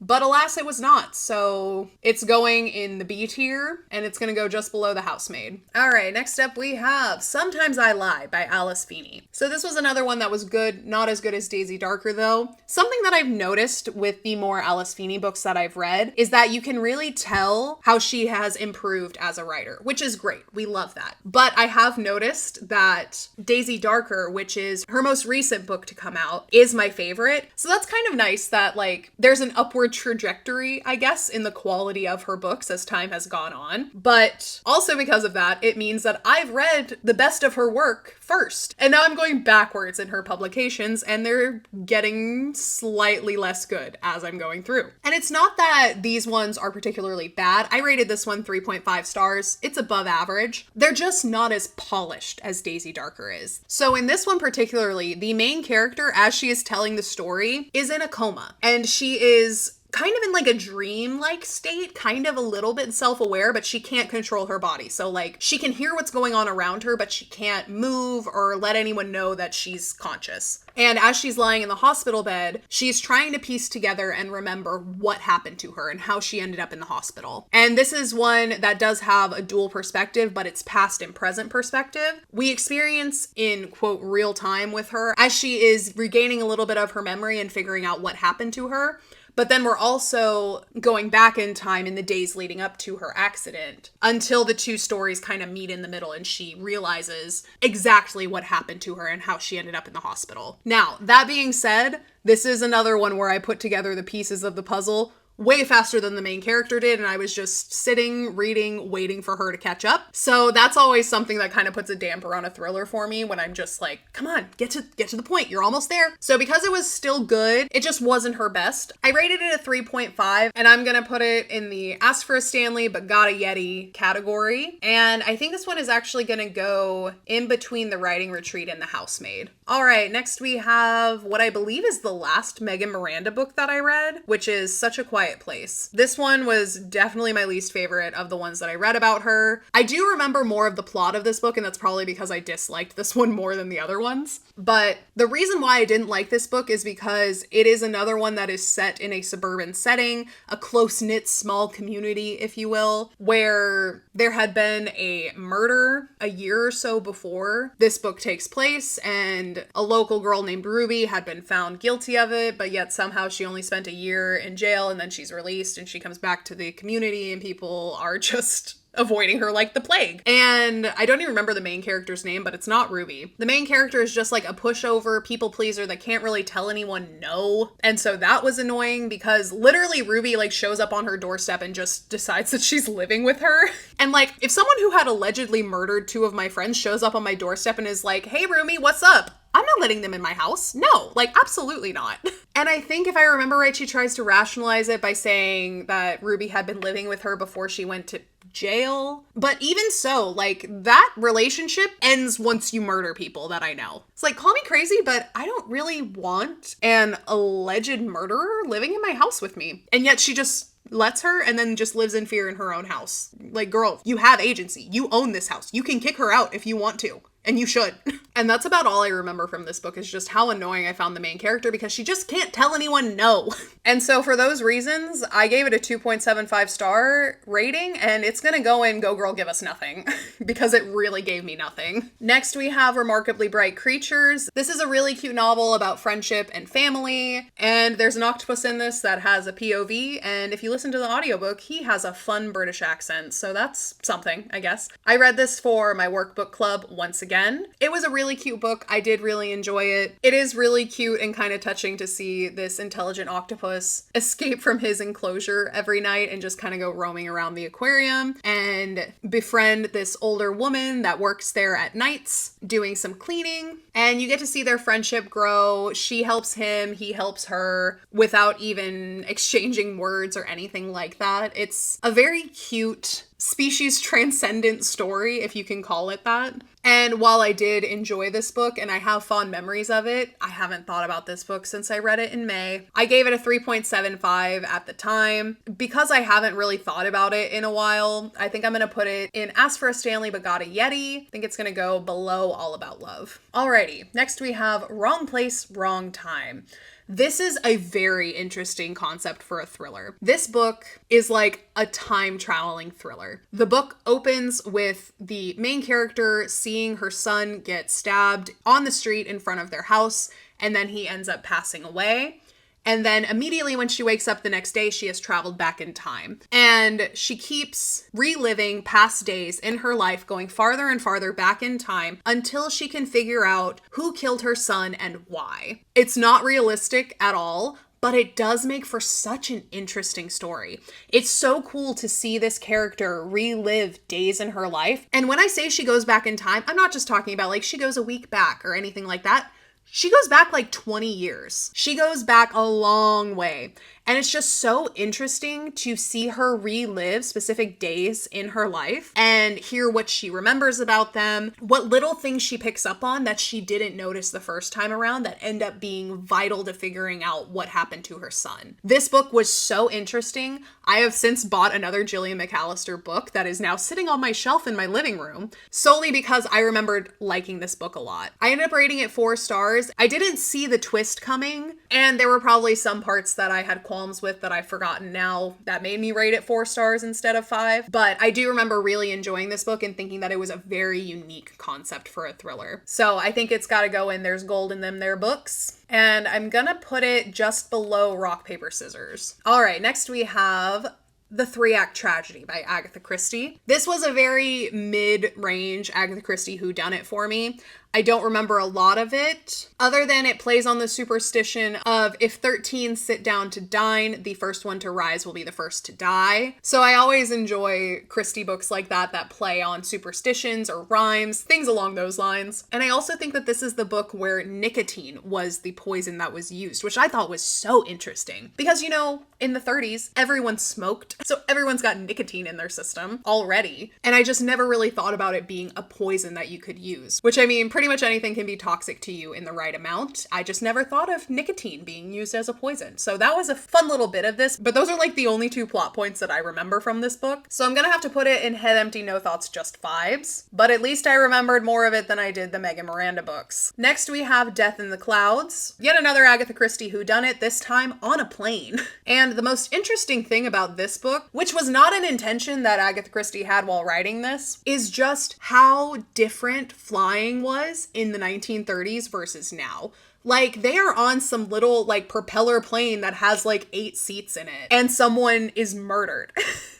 But alas, it was not, so it's going in the B tier, and it's gonna go just below The Housemaid. All right, next up we have Sometimes I Lie by Alice Feeney. So this was another one that was good, not as good as Daisy Darker though. Something that I've noticed with the more Alice Feeney books that I've read is that you can really tell how she has improved as a writer, which is great. We love that. But I have noticed that Daisy Darker, which is her most recent book to come out, is my favorite. So that's kind of nice that like there's an upward downward trajectory, I guess, in the quality of her books as time has gone on. But also because of that, it means that I've read the best of her work first. And now I'm going backwards in her publications, and they're getting slightly less good as I'm going through. And it's not that these ones are particularly bad. I rated this one 3.5 stars. It's above average. They're just not as polished as Daisy Darker is. So in this one particularly, the main character, as she is telling the story, is in a coma. And she is kind of in like a dream-like state, kind of a little bit self-aware, but she can't control her body. So like she can hear what's going on around her, but she can't move or let anyone know that she's conscious. And as she's lying in the hospital bed, she's trying to piece together and remember what happened to her and how she ended up in the hospital. And this is one that does have a dual perspective, but it's past and present perspective. We experience in, quote, real time with her as she is regaining a little bit of her memory and figuring out what happened to her. But then we're also going back in time in the days leading up to her accident until the two stories kind of meet in the middle and she realizes exactly what happened to her and how she ended up in the hospital. Now, that being said, this is another one where I put together the pieces of the puzzle way faster than the main character did, and I was just sitting, reading, waiting for her to catch up. So that's always something that kind of puts a damper on a thriller for me when I'm just like, come on, get to the point. You're almost there. So because it was still good, it just wasn't her best. I rated it a 3.5, and I'm gonna put it in the Asked for a Stanley but Got a Yeti category. And I think this one is actually gonna go in between the Writing Retreat and the Housemate. All right, next we have what I believe is the last Megan Miranda book that I read, which is Such a Quiet Place. This one was definitely my least favorite of the ones that I read about her. I do remember more of the plot of this book, and that's probably because I disliked this one more than the other ones. But the reason why I didn't like this book is because it is another one that is set in a suburban setting, a close-knit small community, if you will, where there had been a murder a year or so before this book takes place, and a local girl named Ruby had been found guilty of it, but yet somehow she only spent a year in jail, and then she's released and she comes back to the community and people are just avoiding her like the plague. And I don't even remember the main character's name, but it's not Ruby. The main character is just like a pushover, people pleaser that can't really tell anyone no. And so that was annoying because literally Ruby like shows up on her doorstep and just decides that she's living with her. And like if someone who had allegedly murdered two of my friends shows up on my doorstep and is like, hey Ruby, what's up? I'm not letting them in my house. No, like absolutely not. And I think if I remember right, she tries to rationalize it by saying that Ruby had been living with her before she went to jail. But even so, like that relationship ends once you murder people that I know. It's like, call me crazy, but I don't really want an alleged murderer living in my house with me. And yet she just lets her and then just lives in fear in her own house. Like, girl, you have agency. You own this house. You can kick her out if you want to. And you should. And that's about all I remember from this book is just how annoying I found the main character because she just can't tell anyone no. And so for those reasons, I gave it a 2.75 star rating, and it's gonna go in Go Girl Give Us Nothing because it really gave me nothing. Next we have Remarkably Bright Creatures. This is a really cute novel about friendship and family, and there's an octopus in this that has a POV, and if you listen to the audiobook, he has a fun British accent, so that's something, I guess. I read this for my workbook club once again. It was a really cute book. I did really enjoy it. It is really cute and kind of touching to see this intelligent octopus escape from his enclosure every night and just kind of go roaming around the aquarium and befriend this older woman that works there at nights doing some cleaning. And you get to see their friendship grow. She helps him, he helps her without even exchanging words or anything like that. It's a very cute species transcendent story, if you can call it that. And while I did enjoy this book and I have fond memories of it, I haven't thought about this book since I read it in May. I gave it a 3.75 at the time. Because I haven't really thought about it in a while, I think I'm gonna put it in Asked for a Stanley but Got a Yeti. I think it's gonna go below All About Love. Alrighty, next we have Wrong Place, Wrong Time. This is a very interesting concept for a thriller. This book is like a time traveling thriller. The book opens with the main character seeing her son get stabbed on the street in front of their house, and then he ends up passing away. And then immediately when she wakes up the next day, she has traveled back in time. And she keeps reliving past days in her life, going farther and farther back in time until she can figure out who killed her son and why. It's not realistic at all, but it does make for such an interesting story. It's so cool to see this character relive days in her life. And when I say she goes back in time, I'm not just talking about like she goes a week back or anything like that. She goes back like 20 years. She goes back a long way. And it's just so interesting to see her relive specific days in her life and hear what she remembers about them, what little things she picks up on that she didn't notice the first time around that end up being vital to figuring out what happened to her son. This book was so interesting. I have since bought another Gillian McAllister book that is now sitting on my shelf in my living room, solely because I remembered liking this book a lot. I ended up rating it 4 stars. I didn't see the twist coming, and there were probably some parts that I had qualms with that I've forgotten now that made me rate it 4 stars instead of 5. But I do remember really enjoying this book and thinking that it was a very unique concept for a thriller. So I think it's got to go in There's Gold in Them There Books. And I'm gonna put it just below Rock, Paper, Scissors. All right, next we have The 3-Act Tragedy by Agatha Christie. This was a very mid-range Agatha Christie whodunit for me. I don't remember a lot of it, other than it plays on the superstition of if 13 sit down to dine, the first one to rise will be the first to die. So I always enjoy Christie books like that play on superstitions or rhymes, things along those lines. And I also think that this is the book where nicotine was the poison that was used, which I thought was so interesting. Because, you know, in the 30s, everyone smoked, so everyone's got nicotine in their system already. And I just never really thought about it being a poison that you could use, which I mean, pretty much anything can be toxic to you in the right amount. I just never thought of nicotine being used as a poison. So that was a fun little bit of this, but those are like the only 2 plot points that I remember from this book. So I'm gonna have to put it in Head Empty, No Thoughts, Just Vibes, but at least I remembered more of it than I did the Megan Miranda books. Next we have Death in the Clouds, yet another Agatha Christie whodunit, this time on a plane. And the most interesting thing about this book, which was not an intention that Agatha Christie had while writing this, is just how different flying was in the 1930s versus now. Like, they are on some little, like, propeller plane that has, like, 8 seats in it, and someone is murdered.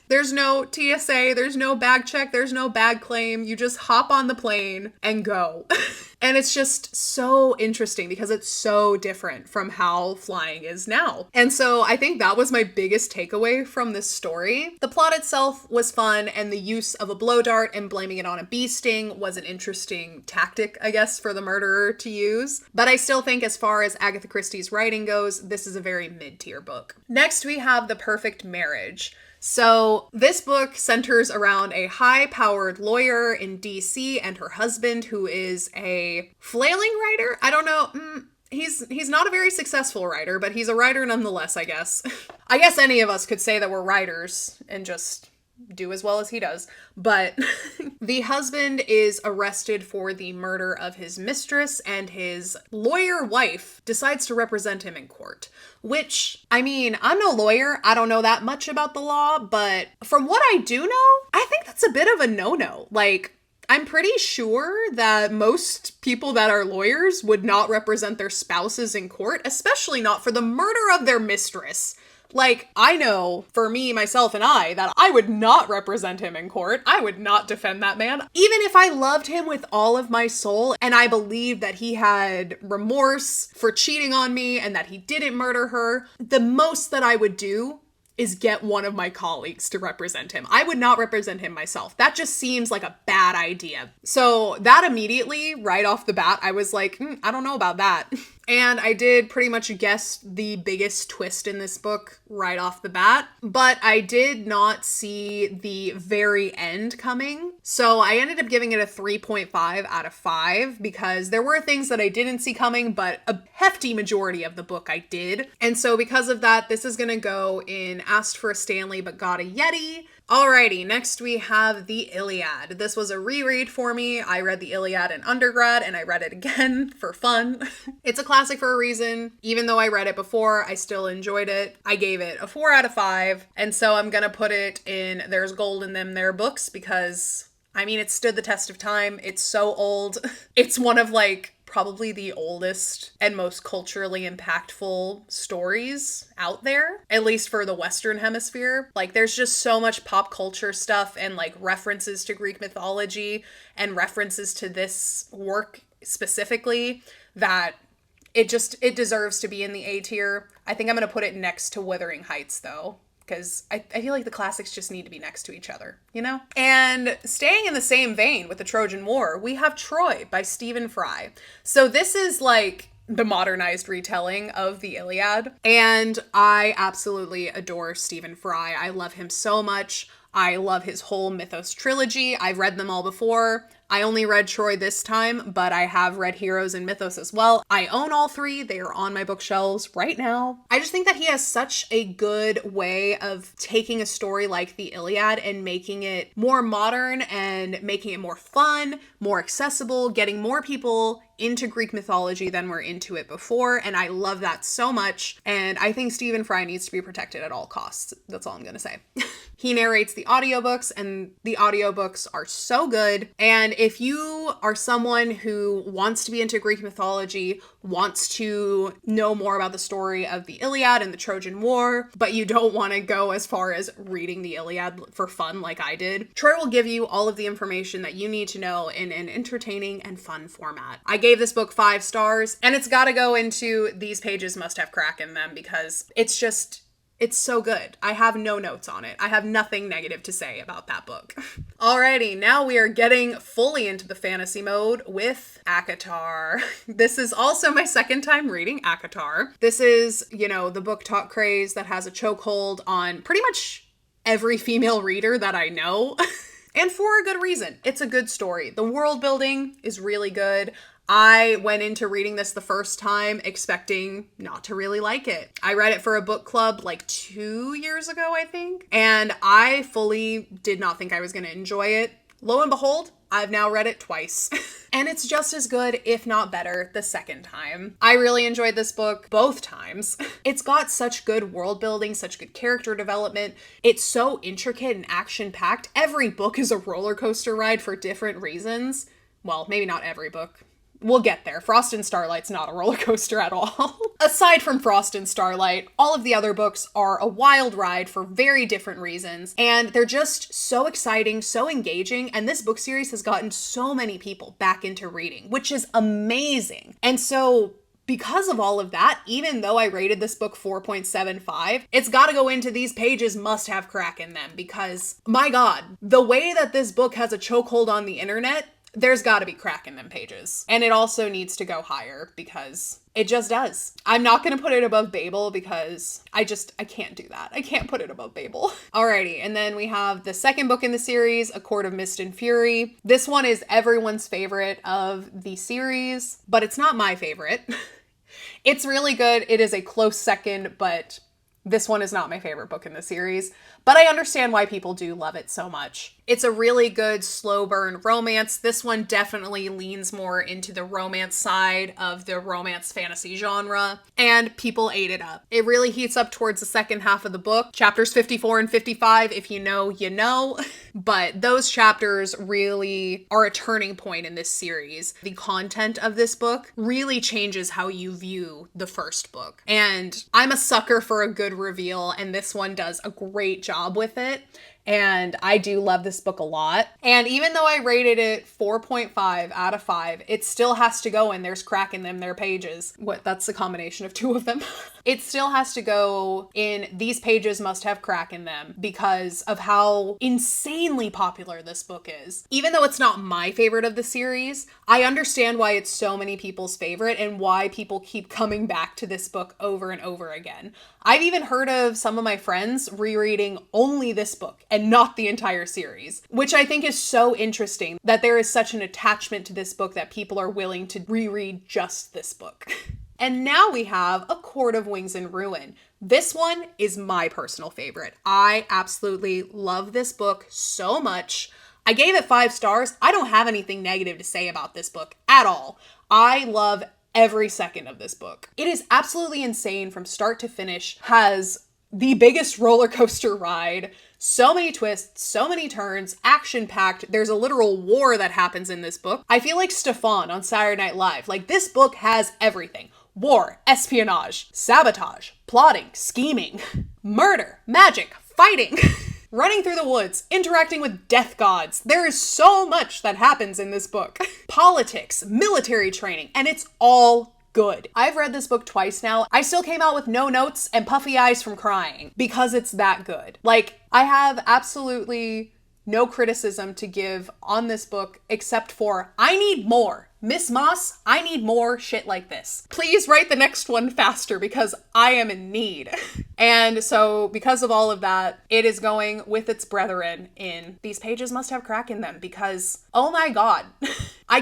There's no TSA, there's no bag check, there's no bag claim. You just hop on the plane and go. And it's just so interesting because it's so different from how flying is now. And so I think that was my biggest takeaway from this story. The plot itself was fun, and the use of a blow dart and blaming it on a bee sting was an interesting tactic, I guess, for the murderer to use. But I still think as far as Agatha Christie's writing goes, this is a very mid-tier book. Next, we have The Perfect Marriage. So this book centers around a high-powered lawyer in DC and her husband, who is a flailing writer. I don't know. He's not a very successful writer, but he's a writer nonetheless, I guess. I guess any of us could say that we're writers and just do as well as he does. But the husband is arrested for the murder of his mistress, and his lawyer wife decides to represent him in court. Which, I mean, I'm no lawyer. I don't know that much about the law, but from what I do know, I think that's a bit of a no-no. Like, I'm pretty sure that most people that are lawyers would not represent their spouses in court, especially not for the murder of their mistress. Like, I know for me, myself, and I, that I would not represent him in court. I would not defend that man. Even if I loved him with all of my soul and I believed that he had remorse for cheating on me and that he didn't murder her, the most that I would do is get one of my colleagues to represent him. I would not represent him myself. That just seems like a bad idea. So that immediately, right off the bat, I was like, I don't know about that. And I did pretty much guess the biggest twist in this book right off the bat, but I did not see the very end coming. So I ended up giving it a 3.5 out of 5 because there were things that I didn't see coming, but a hefty majority of the book I did. And so because of that, this is gonna go in Asked for a Stanley but Got a Yeti. Alrighty, next we have the Iliad. This was a reread for me. I read the Iliad in undergrad and I read it again for fun. It's a classic for a reason. Even though I read it before, I still enjoyed it. I gave it a 4 out of 5. And so I'm gonna put it in There's Gold in Them There Books because, I mean, it stood the test of time. It's so old. It's one of like probably the oldest and most culturally impactful stories out there, at least for the Western Hemisphere. Like, there's just so much pop culture stuff and like references to Greek mythology and references to this work specifically that It deserves to be in the A tier. I think I'm going to put it next to Withering Heights though, because I feel like the classics just need to be next to each other, you know? And staying in the same vein with the Trojan War, we have Troy by Stephen Fry. So this is like the modernized retelling of the Iliad, and I absolutely adore Stephen Fry. I love him so much. I love his whole Mythos trilogy. I've read them all before. I only read Troy this time, but I have read Heroes and Mythos as well. I own all three. They are on my bookshelves right now. I just think that he has such a good way of taking a story like the Iliad and making it more modern and making it more fun, more accessible, getting more people into Greek mythology than were into it before, and I love that so much, and I think Stephen Fry needs to be protected at all costs. That's all I'm gonna say. He narrates the audiobooks, and the audiobooks are so good, and if you are someone who wants to be into Greek mythology, wants to know more about the story of the Iliad and the Trojan War, but you don't want to go as far as reading the Iliad for fun like I did, Troy will give you all of the information that you need to know in an entertaining and fun format. I gave this book 5 stars, and it's got to go into these pages must have crack in them because it's so good. I have no notes on it. I have nothing negative to say about that book. Alrighty, now we are getting fully into the fantasy mode with Acatar. This is also my second time reading Acatar. This is, the book talk craze that has a chokehold on pretty much every female reader that I know. And for a good reason. It's a good story. The world building is really good. I went into reading this the first time expecting not to really like it. I read it for a book club like 2 years ago, I think, and I fully did not think I was going to enjoy it. Lo and behold, I've now read it twice. And it's just as good, if not better, the second time. I really enjoyed this book both times. It's got such good world building, such good character development. It's so intricate and action-packed. Every book is a roller coaster ride for different reasons. Well, maybe not every book. We'll get there. Frost and Starlight's not a roller coaster at all. Aside from Frost and Starlight, all of the other books are a wild ride for very different reasons, and they're just so exciting, so engaging, and this book series has gotten so many people back into reading, which is amazing. And so because of all of that, even though I rated this book 4.75, it's got to go into these pages must have crack in them because, my God, the way that this book has a chokehold on the internet, there's got to be crack in them pages. And it also needs to go higher because it just does. I'm not going to put it above Babel because I can't do that. I can't put it above Babel. Alrighty, and then we have the second book in the series, A Court of Mist and Fury. This one is everyone's favorite of the series, but it's not my favorite. It's really good. It is a close second, but this one is not my favorite book in the series. But I understand why people do love it so much. It's a really good slow burn romance. This one definitely leans more into the romance side of the romance fantasy genre, and people ate it up. It really heats up towards the second half of the book. Chapters 54 and 55, if you know, you know. But those chapters really are a turning point in this series. The content of this book really changes how you view the first book. And I'm a sucker for a good reveal, and this one does a great job with it. And I do love this book a lot. And even though I rated it 4.5 out of 5, it still has to go in There's Crack in Them, Their Pages. That's the combination of 2 of them. It still has to go in These Pages Must Have Crack in Them because of how insanely popular this book is. Even though it's not my favorite of the series, I understand why it's so many people's favorite and why people keep coming back to this book over and over again. I've even heard of some of my friends rereading only this book and not the entire series, which I think is so interesting that there is such an attachment to this book that people are willing to reread just this book. And now we have A Court of Wings and Ruin. This one is my personal favorite. I absolutely love this book so much. I gave it 5 stars. I don't have anything negative to say about this book at all. I love every second of this book. It is absolutely insane from start to finish, has the biggest roller coaster ride, so many twists, so many turns, action-packed. There's a literal war that happens in this book. I feel like Stefan on Saturday Night Live. Like, this book has everything. War, espionage, sabotage, plotting, scheming, murder, magic, fighting, running through the woods, interacting with death gods. There is so much that happens in this book. Politics, military training, and it's all good. I've read this book twice now. I still came out with no notes and puffy eyes from crying because it's that good. Like, I have absolutely no criticism to give on this book except for I need more. Miss Moss, I need more shit like this. Please write the next one faster because I am in need. And so because of all of that, it is going with its brethren in These Pages Must Have Crack in Them because, oh my God, I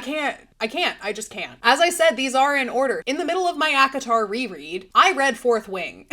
just can't. As I said, these are in order. In the middle of my Acatar reread, I read Fourth Wing,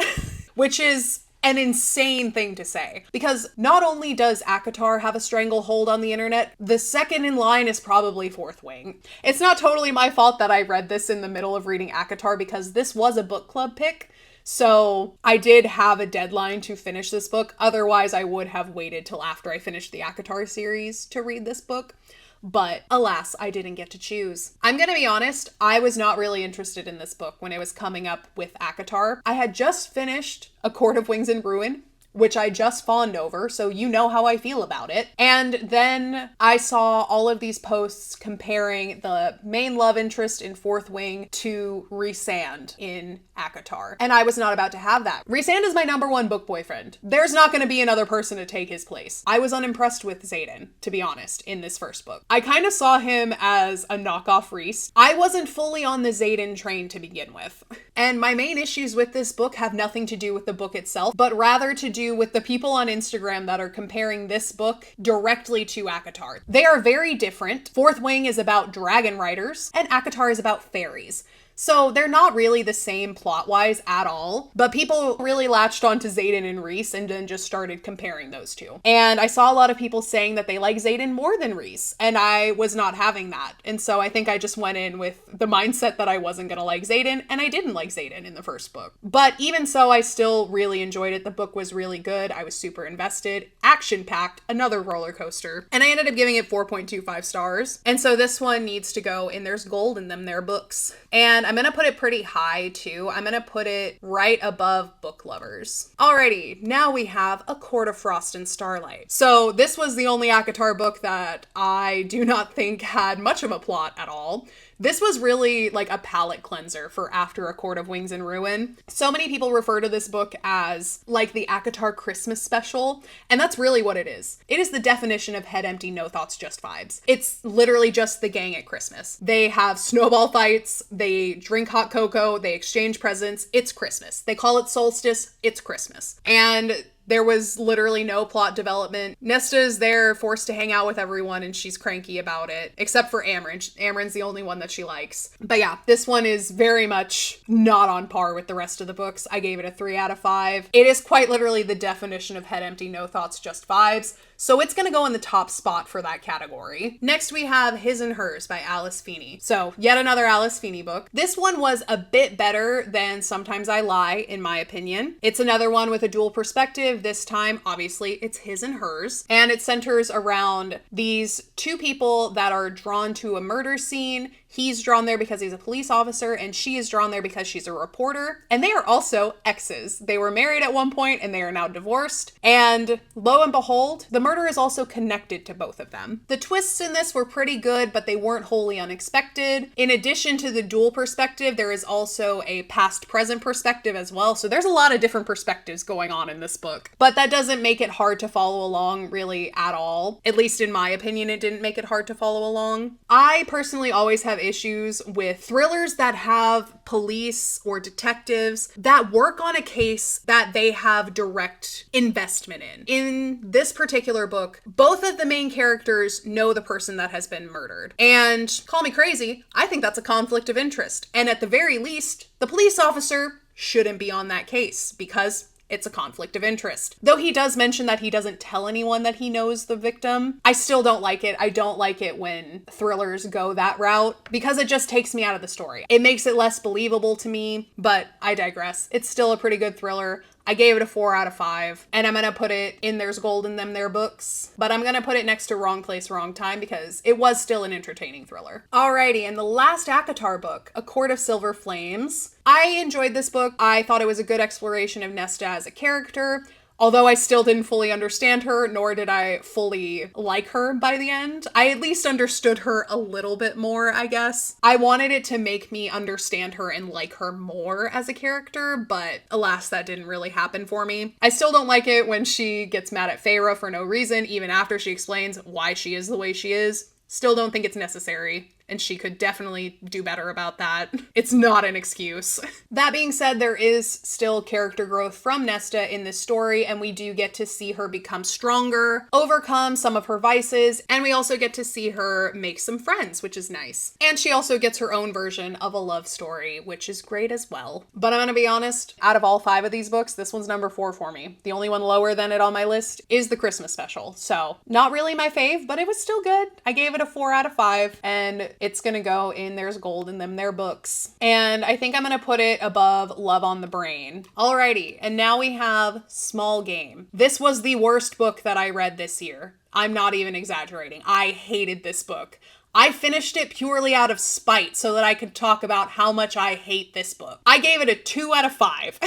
which is an insane thing to say because not only does Acatar have a stranglehold on the internet, the second in line is probably Fourth Wing. It's not totally my fault that I read this in the middle of reading Acatar because this was a book club pick. So I did have a deadline to finish this book. Otherwise, I would have waited till after I finished the Acatar series to read this book. But alas, I didn't get to choose. I'm gonna be honest, I was not really interested in this book when it was coming up with Acatar. I had just finished A Court of Wings and Ruin, which I just fawned over, so you know how I feel about it. And then I saw all of these posts comparing the main love interest in Fourth Wing to Rhysand in Acatar. And I was not about to have that. Rhysand is my #1 book boyfriend. There's not going to be another person to take his place. I was unimpressed with Xaden, to be honest, in this first book. I kind of saw him as a knockoff Rhys. I wasn't fully on the Xaden train to begin with. And my main issues with this book have nothing to do with the book itself, but rather to do with the people on Instagram that are comparing this book directly to Acatar. They are very different. Fourth Wing is about dragon riders, and Acatar is about fairies. So they're not really the same plot-wise at all, but people really latched onto Xaden and Rhys and then just started comparing those two. And I saw a lot of people saying that they like Xaden more than Rhys, and I was not having that. And so I think I just went in with the mindset that I wasn't gonna like Xaden, and I didn't like Xaden in the first book. But even so, I still really enjoyed it. The book was really good. I was super invested. Action-packed, another roller coaster. And I ended up giving it 4.25 stars. And so this one needs to go in There's Gold in Them There books. And I'm gonna put it pretty high too. I'm gonna put it right above Book Lovers. Alrighty, now we have A Court of Frost and Starlight. So this was the only Acatar book that I do not think had much of a plot at all. This was really like a palate cleanser for after A Court of Wings and Ruin. So many people refer to this book as like the Acatar Christmas special, and that's really what it is. It is the definition of head empty, no thoughts, just vibes. It's literally just the gang at Christmas. They have snowball fights, they drink hot cocoa, they exchange presents. It's Christmas. They call it solstice. It's Christmas. And there was literally no plot development. Nesta is there, forced to hang out with everyone, and she's cranky about it, except for Amren. Amren's the only one that she likes. But yeah, this one is very much not on par with the rest of the books. I gave it a 3 out of 5. It is quite literally the definition of head empty, no thoughts, just vibes. So it's gonna go in the top spot for that category. Next we have His and Hers by Alice Feeney. So yet another Alice Feeney book. This one was a bit better than Sometimes I Lie, in my opinion. It's another one with a dual perspective. This time, obviously, it's his and hers. And it centers around these two people that are drawn to a murder scene. He's drawn there because he's a police officer, and she is drawn there because she's a reporter. And they are also exes. They were married at one point, and they are now divorced. And lo and behold, the murder is also connected to both of them. The twists in this were pretty good, but they weren't wholly unexpected. In addition to the dual perspective, there is also a past-present perspective as well. So there's a lot of different perspectives going on in this book. But that doesn't make it hard to follow along really at all. At least in my opinion, it didn't make it hard to follow along. I personally always have issues with thrillers that have police or detectives that work on a case that they have direct investment in. In this particular book, both of the main characters know the person that has been murdered. And call me crazy, I think that's a conflict of interest. And at the very least, the police officer shouldn't be on that case because it's a conflict of interest. Though he does mention that he doesn't tell anyone that he knows the victim, I still don't like it. I don't like it when thrillers go that route because it just takes me out of the story. It makes it less believable to me, but I digress. It's still a pretty good thriller. I gave it a 4 out of 5, and I'm gonna put it in There's Gold in Them There books, but I'm gonna put it next to Wrong Place, Wrong Time because it was still an entertaining thriller. Alrighty, and the last Acatar book, A Court of Silver Flames. I enjoyed this book. I thought it was a good exploration of Nesta as a character. Although I still didn't fully understand her, nor did I fully like her by the end. I at least understood her a little bit more, I guess. I wanted it to make me understand her and like her more as a character, but alas, that didn't really happen for me. I still don't like it when she gets mad at Feyre for no reason, even after she explains why she is the way she is. Still don't think it's necessary, and she could definitely do better about that. It's not an excuse. That being said, there is still character growth from Nesta in this story, and we do get to see her become stronger, overcome some of her vices, and we also get to see her make some friends, which is nice. And she also gets her own version of a love story, which is great as well. But I'm gonna be honest, out of all 5 of these books, this one's number 4 for me. The only one lower than it on my list is the Christmas special. So, not really my fave, but it was still good. I gave it a 4 out of 5, and it's gonna go in There's Gold in Them There books. And I think I'm gonna put it above Love on the Brain. Alrighty, and now we have Small Game. This was the worst book that I read this year. I'm not even exaggerating. I hated this book. I finished it purely out of spite so that I could talk about how much I hate this book. I gave it a 2 out of 5.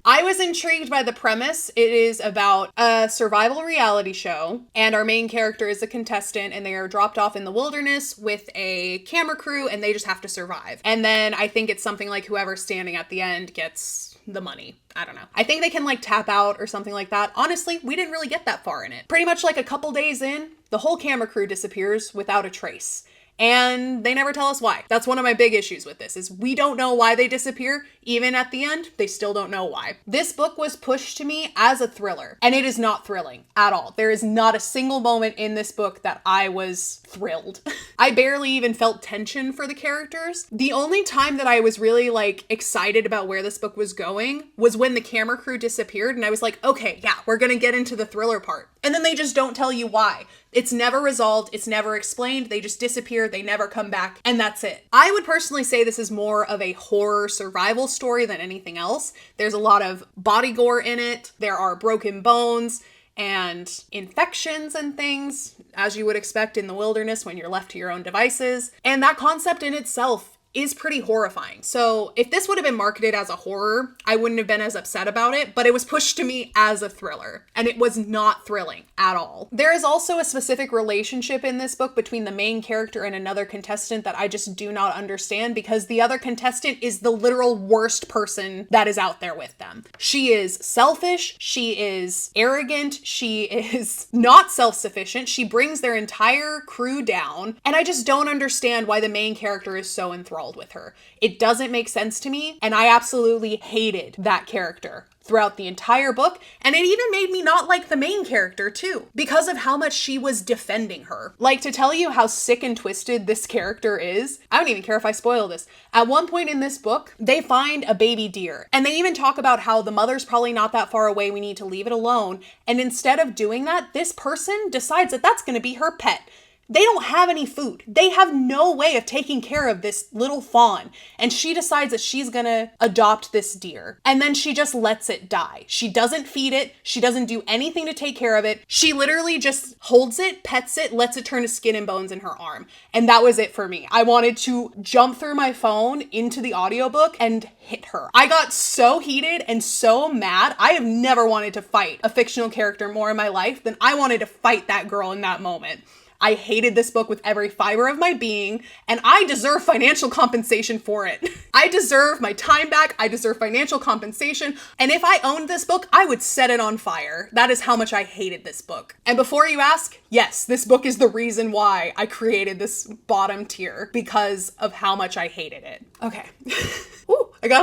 I was intrigued by the premise. It is about a survival reality show, and our main character is a contestant, and they are dropped off in the wilderness with a camera crew, and they just have to survive. And then I think it's something like whoever's standing at the end gets the money. I don't know. I think they can like tap out or something like that. Honestly, we didn't really get that far in it. Pretty much like a couple days in, the whole camera crew disappears without a trace. And they never tell us why. That's one of my big issues with this, is we don't know why they disappear. Even at the end, they still don't know why. This book was pushed to me as a thriller, and it is not thrilling at all. There is not a single moment in this book that I was thrilled. I barely even felt tension for the characters. The only time that I was really like excited about where this book was going was when the camera crew disappeared, and I was like, okay, yeah, we're gonna get into the thriller part. And then they just don't tell you why. It's never resolved, it's never explained, they just disappear, they never come back, and that's it. I would personally say this is more of a horror survival story than anything else. There's a lot of body gore in it, there are broken bones, and infections and things, as you would expect in the wilderness when you're left to your own devices. And that concept in itself is pretty horrifying. So if this would have been marketed as a horror, I wouldn't have been as upset about it, but it was pushed to me as a thriller, and it was not thrilling at all. There is also a specific relationship in this book between the main character and another contestant that I just do not understand, because the other contestant is the literal worst person that is out there with them. She is selfish, she is arrogant, she is not self-sufficient, she brings their entire crew down, and I just don't understand why the main character is so enthralled with her. It doesn't make sense to me, and I absolutely hated that character throughout the entire book, and it even made me not like the main character too, because of how much she was defending her. Like, to tell you how sick and twisted this character is, I don't even care if I spoil this. At one point in this book, they find a baby deer, and they even talk about how the mother's probably not that far away, we need to leave it alone, and instead of doing that, this person decides that that's gonna be her pet. They don't have any food. They have no way of taking care of this little fawn. And she decides that she's gonna adopt this deer. And then she just lets it die. She doesn't feed it. She doesn't do anything to take care of it. She literally just holds it, pets it, lets it turn to skin and bones in her arm. And that was it for me. I wanted to jump through my phone into the audiobook and hit her. I got so heated and so mad. I have never wanted to fight a fictional character more in my life than I wanted to fight that girl in that moment. I hated this book with every fiber of my being, and I deserve financial compensation for it. I deserve my time back, I deserve financial compensation, and if I owned this book, I would set it on fire. That is how much I hated this book. And before you ask, yes, this book is the reason why I created this bottom tier, because of how much I hated it. Okay. Ooh, I got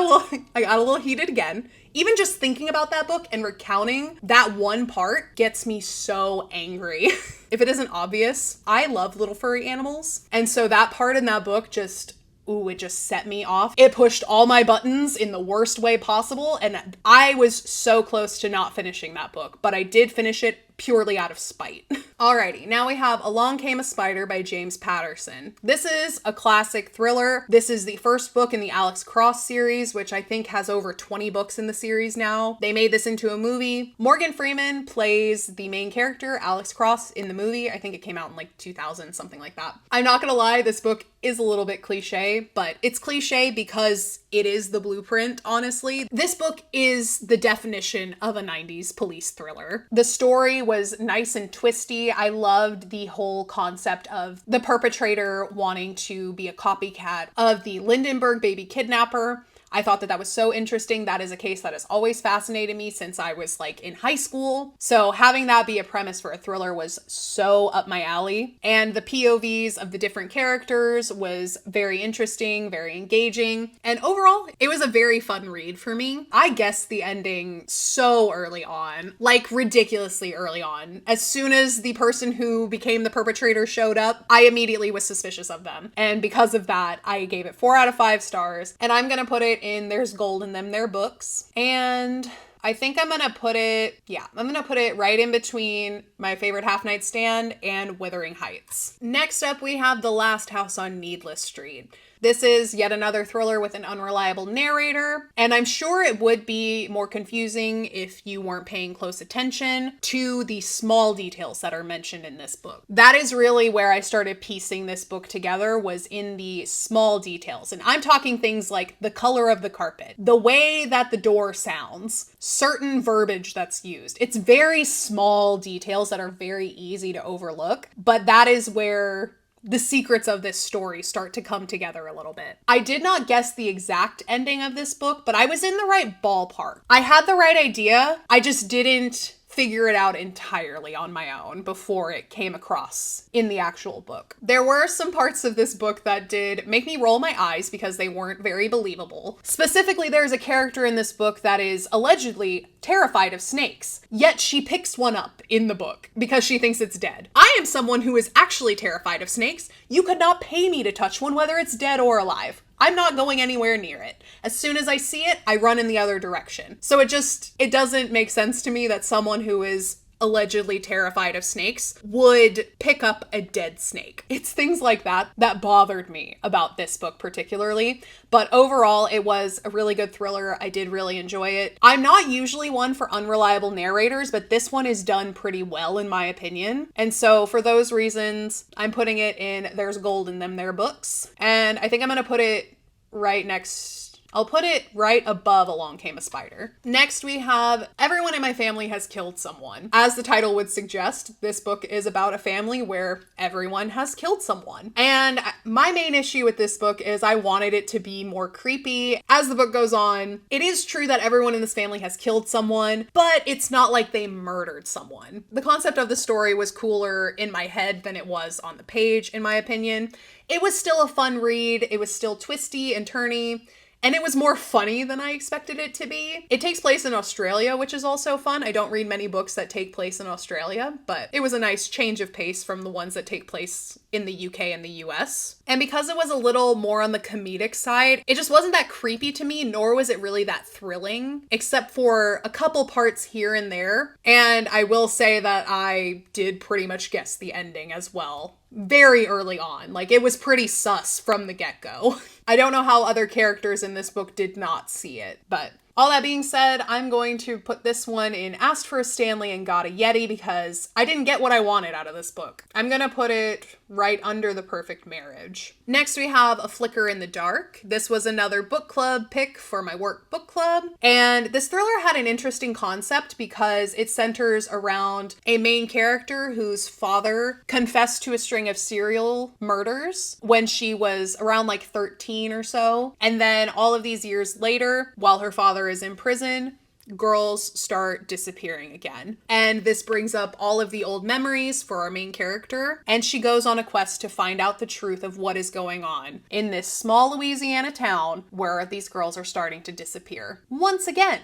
a little heated again. Even just thinking about that book and recounting that one part gets me so angry. If it isn't obvious, I love little furry animals. And so that part in that book just, ooh, it just set me off. It pushed all my buttons in the worst way possible. And I was so close to not finishing that book, but I did finish it purely out of spite. Alrighty, now we have Along Came a Spider by James Patterson. This is a classic thriller. This is the first book in the Alex Cross series, which I think has over 20 books in the series now. They made this into a movie. Morgan Freeman plays the main character, Alex Cross, in the movie. I think it came out in like 2000, something like that. I'm not gonna lie, this book is a little bit cliche, but it's cliche because it is the blueprint, honestly. This book is the definition of a 90s police thriller. The story was nice and twisty. I loved the whole concept of the perpetrator wanting to be a copycat of the Lindenberg baby kidnapper. I thought that was so interesting. That is a case that has always fascinated me since I was like in high school. So having that be a premise for a thriller was so up my alley. And the POVs of the different characters was very interesting, very engaging. And overall, it was a very fun read for me. I guessed the ending so early on, like ridiculously early on. As soon as the person who became the perpetrator showed up, I immediately was suspicious of them. And because of that, I gave it 4 out of 5 stars. And I'm gonna put it in There's Gold in Them There books. And I think I'm gonna put it right in between my favorite Half Night Stand and Withering Heights. Next up, we have The Last House on Needless Street. This is yet another thriller with an unreliable narrator, and I'm sure it would be more confusing if you weren't paying close attention to the small details that are mentioned in this book. That is really where I started piecing this book together, was in the small details. And I'm talking things like the color of the carpet, the way that the door sounds, certain verbiage that's used. It's very small details that are very easy to overlook, but that is where the secrets of this story start to come together a little bit. I did not guess the exact ending of this book, but I was in the right ballpark. I had the right idea. I just didn't figure it out entirely on my own before it came across in the actual book. There were some parts of this book that did make me roll my eyes because they weren't very believable. Specifically, there's a character in this book that is allegedly terrified of snakes, yet she picks one up in the book because she thinks it's dead. I am someone who is actually terrified of snakes. You could not pay me to touch one, whether it's dead or alive. I'm not going anywhere near it. As soon as I see it, I run in the other direction. So it doesn't make sense to me that someone who is allegedly terrified of snakes would pick up a dead snake. It's things like that that bothered me about this book particularly. But overall, it was a really good thriller. I did really enjoy it. I'm not usually one for unreliable narrators, but this one is done pretty well in my opinion. And so for those reasons, I'm putting it in There's Gold in Them There books. And I think I'm going to put it I'll put it right above Along Came a Spider. Next, we have Everyone in My Family Has Killed Someone. As the title would suggest, this book is about a family where everyone has killed someone. And my main issue with this book is I wanted it to be more creepy. As the book goes on, it is true that everyone in this family has killed someone, but it's not like they murdered someone. The concept of the story was cooler in my head than it was on the page, in my opinion. It was still a fun read. It was still twisty and turny. And it was more funny than I expected it to be. It takes place in Australia, which is also fun. I don't read many books that take place in Australia, but it was a nice change of pace from the ones that take place in the UK and the US. And because it was a little more on the comedic side, it just wasn't that creepy to me, nor was it really that thrilling, except for a couple parts here and there. And I will say that I did pretty much guess the ending as well. Very early on. Like, it was pretty sus from the get-go. I don't know how other characters in this book did not see it, but all that being said, I'm going to put this one in Asked for a Stanley and Got a Yeti because I didn't get what I wanted out of this book. I'm gonna put it right under The Perfect Marriage. Next, we have A Flicker in the Dark. This was another book club pick for my work book club. And this thriller had an interesting concept because it centers around a main character whose father confessed to a string of serial murders when she was around like 13 or so. And then all of these years later, while her father is in prison, girls start disappearing again. And this brings up all of the old memories for our main character. And she goes on a quest to find out the truth of what is going on in this small Louisiana town where these girls are starting to disappear. Once again,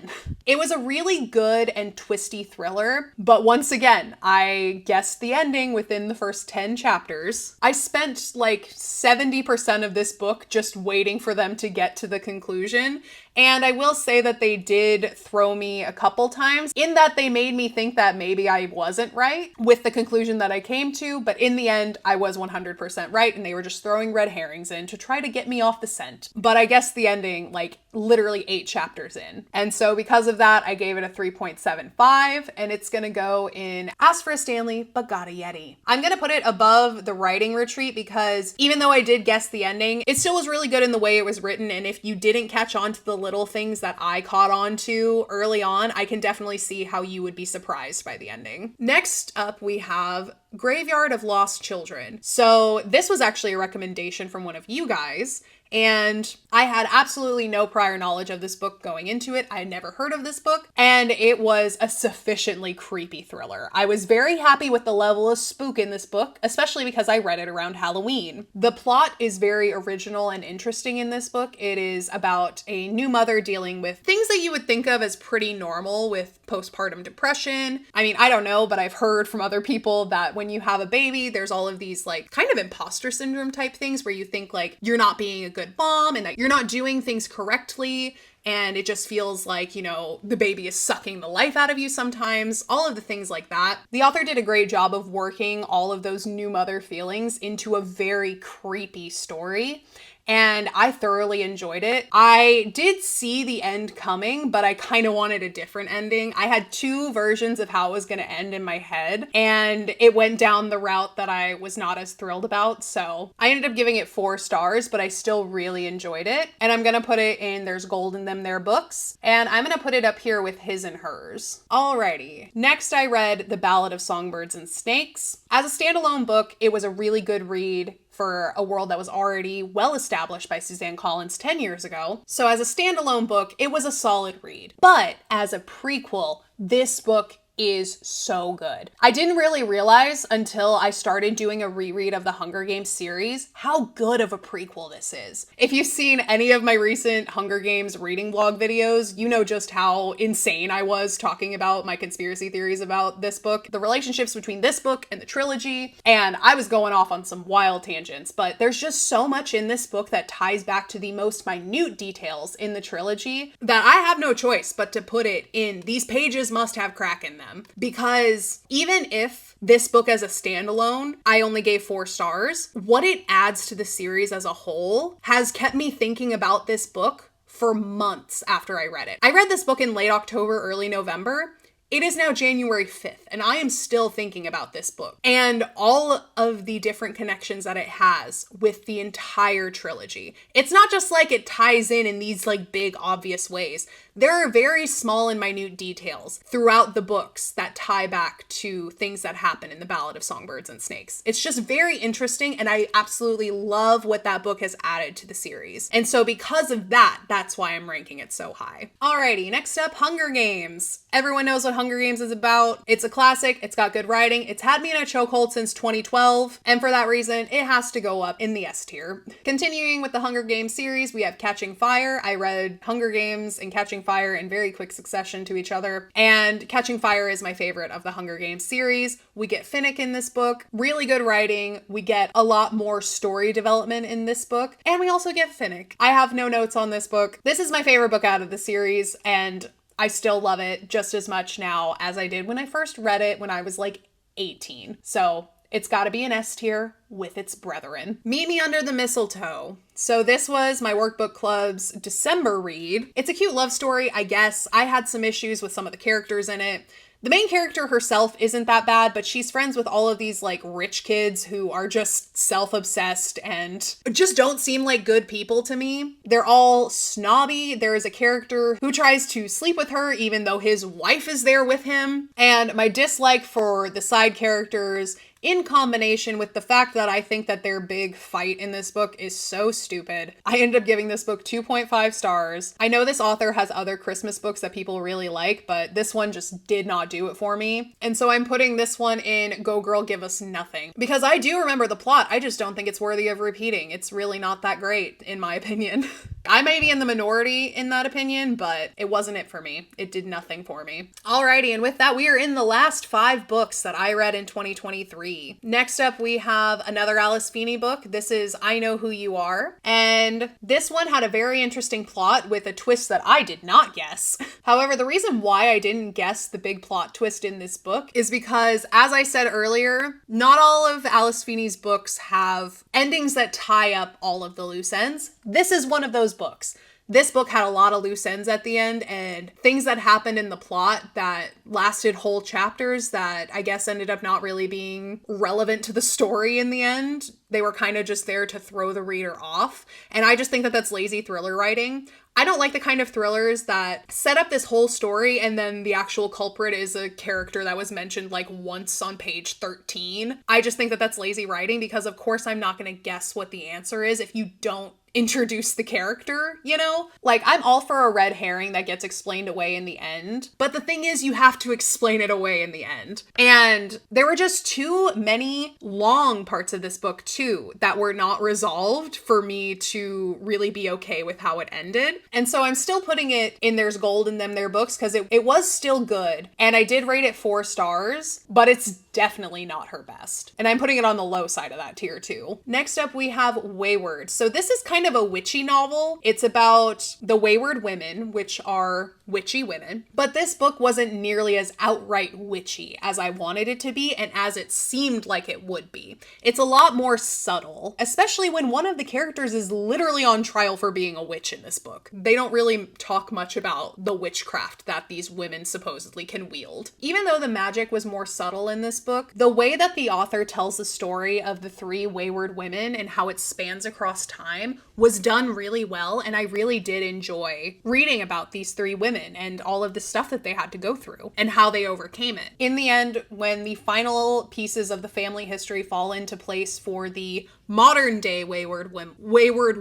it was a really good and twisty thriller. But once again, I guessed the ending within the first 10 chapters. I spent like 70% of this book just waiting for them to get to the conclusion. And I will say that they did throw throw me a couple times in that they made me think that maybe I wasn't right with the conclusion that I came to, but in the end, I was 100% right, and they were just throwing red herrings in to try to get me off the scent. But I guess the ending, like, literally 8 chapters in. And so because of that, I gave it a 3.75, and it's gonna go in Asked for a Stanley, but got a Yeti. I'm gonna put it above The Writing Retreat because even though I did guess the ending, it still was really good in the way it was written, and if you didn't catch on to the little things that I caught on to early on, I can definitely see how you would be surprised by the ending. Next up, we have Graveyard of Lost Children. So this was actually a recommendation from one of you guys, and I had absolutely no prior knowledge of this book going into it. I had never heard of this book, and it was a sufficiently creepy thriller. I was very happy with the level of spook in this book, especially because I read it around Halloween. The plot is very original and interesting in this book. It is about a new mother dealing with things that you would think of as pretty normal with postpartum depression. I mean, I don't know, but I've heard from other people that when you have a baby, there's all of these like kind of imposter syndrome type things where you think like you're not being a good mom and that you're not doing things correctly. And it just feels like, you know, the baby is sucking the life out of you sometimes, all of the things like that. The author did a great job of working all of those new mother feelings into a very creepy story. And I thoroughly enjoyed it. I did see the end coming, but I kind of wanted a different ending. I had 2 versions of how it was going to end in my head, and it went down the route that I was not as thrilled about. So I ended up giving it 4 stars, but I still really enjoyed it. And I'm going to put it in There's Gold in Them There books, and I'm going to put it up here with His and Hers. Alrighty. Next, I read The Ballad of Songbirds and Snakes. As a standalone book, it was a really good read for a world that was already well established by Suzanne Collins 10 years ago. So as a standalone book, it was a solid read. But as a prequel, this book is so good. I didn't really realize until I started doing a reread of the Hunger Games series how good of a prequel this is. If you've seen any of my recent Hunger Games reading vlog videos, you know just how insane I was talking about my conspiracy theories about this book, the relationships between this book and the trilogy, and I was going off on some wild tangents, but there's just so much in this book that ties back to the most minute details in the trilogy that I have no choice but to put it in these pages must have crack in them. Because even if this book as a standalone, I only gave 4 stars, what it adds to the series as a whole has kept me thinking about this book for months after I read it. I read this book in late October, early November. It is now January 5th, and I am still thinking about this book and all of the different connections that it has with the entire trilogy. It's not just like it ties in these like big obvious ways. There are very small and minute details throughout the books that tie back to things that happen in The Ballad of Songbirds and Snakes. It's just very interesting, and I absolutely love what that book has added to the series. And so because of that, that's why I'm ranking it so high. Alrighty, next up, Hunger Games. Everyone knows what Hunger Games is about. It's a classic, it's got good writing, it's had me in a chokehold since 2012, and for that reason, it has to go up in the S tier. Continuing with the Hunger Games series, we have Catching Fire. I read Hunger Games and Catching Fire in very quick succession to each other, and Catching Fire is my favorite of the Hunger Games series. We get Finnick in this book, really good writing, we get a lot more story development in this book, and we also get Finnick. I have no notes on this book. This is my favorite book out of the series, and I still love it just as much now as I did when I first read it when I was like 18. So it's got to be an S tier with its brethren. Meet Me Under the Mistletoe. So this was my workbook club's December read. It's a cute love story, I guess. I had some issues with some of the characters in it. The main character herself isn't that bad, but she's friends with all of these like rich kids who are just self-obsessed and just don't seem like good people to me. They're all snobby. There is a character who tries to sleep with her even though his wife is there with him. And my dislike for the side characters in combination with the fact that I think that their big fight in this book is so stupid, I ended up giving this book 2.5 stars. I know this author has other Christmas books that people really like, but this one just did not do it for me. And so I'm putting this one in Go Girl Give Us Nothing. Because I do remember the plot, I just don't think it's worthy of repeating. It's really not that great, in my opinion. I may be in the minority in that opinion, but it wasn't it for me. It did nothing for me. Alrighty, and with that, we are in the last 5 books that I read in 2023. Next up, we have another Alice Feeney book. This is I Know Who You Are. And this one had a very interesting plot with a twist that I did not guess. However, the reason why I didn't guess the big plot twist in this book is because, as I said earlier, not all of Alice Feeney's books have endings that tie up all of the loose ends. This is one of those books. This book had a lot of loose ends at the end and things that happened in the plot that lasted whole chapters that I guess ended up not really being relevant to the story in the end. They were kind of just there to throw the reader off. And I just think that that's lazy thriller writing. I don't like the kind of thrillers that set up this whole story and then the actual culprit is a character that was mentioned like once on page 13. I just think that that's lazy writing because of course I'm not going to guess what the answer is if you don't introduce the character, you know? Like, I'm all for a red herring that gets explained away in the end, but the thing is you have to explain it away in the end. And there were just too many long parts of this book too that were not resolved for me to really be okay with how it ended. And so I'm still putting it in There's Gold in Them Their Books because it was still good. And I did rate it 4 stars, but it's definitely not her best. And I'm putting it on the low side of that tier too. Next up, we have Wayward. So this is kind of a witchy novel. It's about the wayward women, which are witchy women. But this book wasn't nearly as outright witchy as I wanted it to be and as it seemed like it would be. It's a lot more subtle, especially when one of the characters is literally on trial for being a witch in this book. They don't really talk much about the witchcraft that these women supposedly can wield. Even though the magic was more subtle in this book, the way that the author tells the story of the 3 wayward women and how it spans across time was done really well, and I really did enjoy reading about these 3 women and all of the stuff that they had to go through and how they overcame it. In the end, when the final pieces of the family history fall into place for the modern day wayward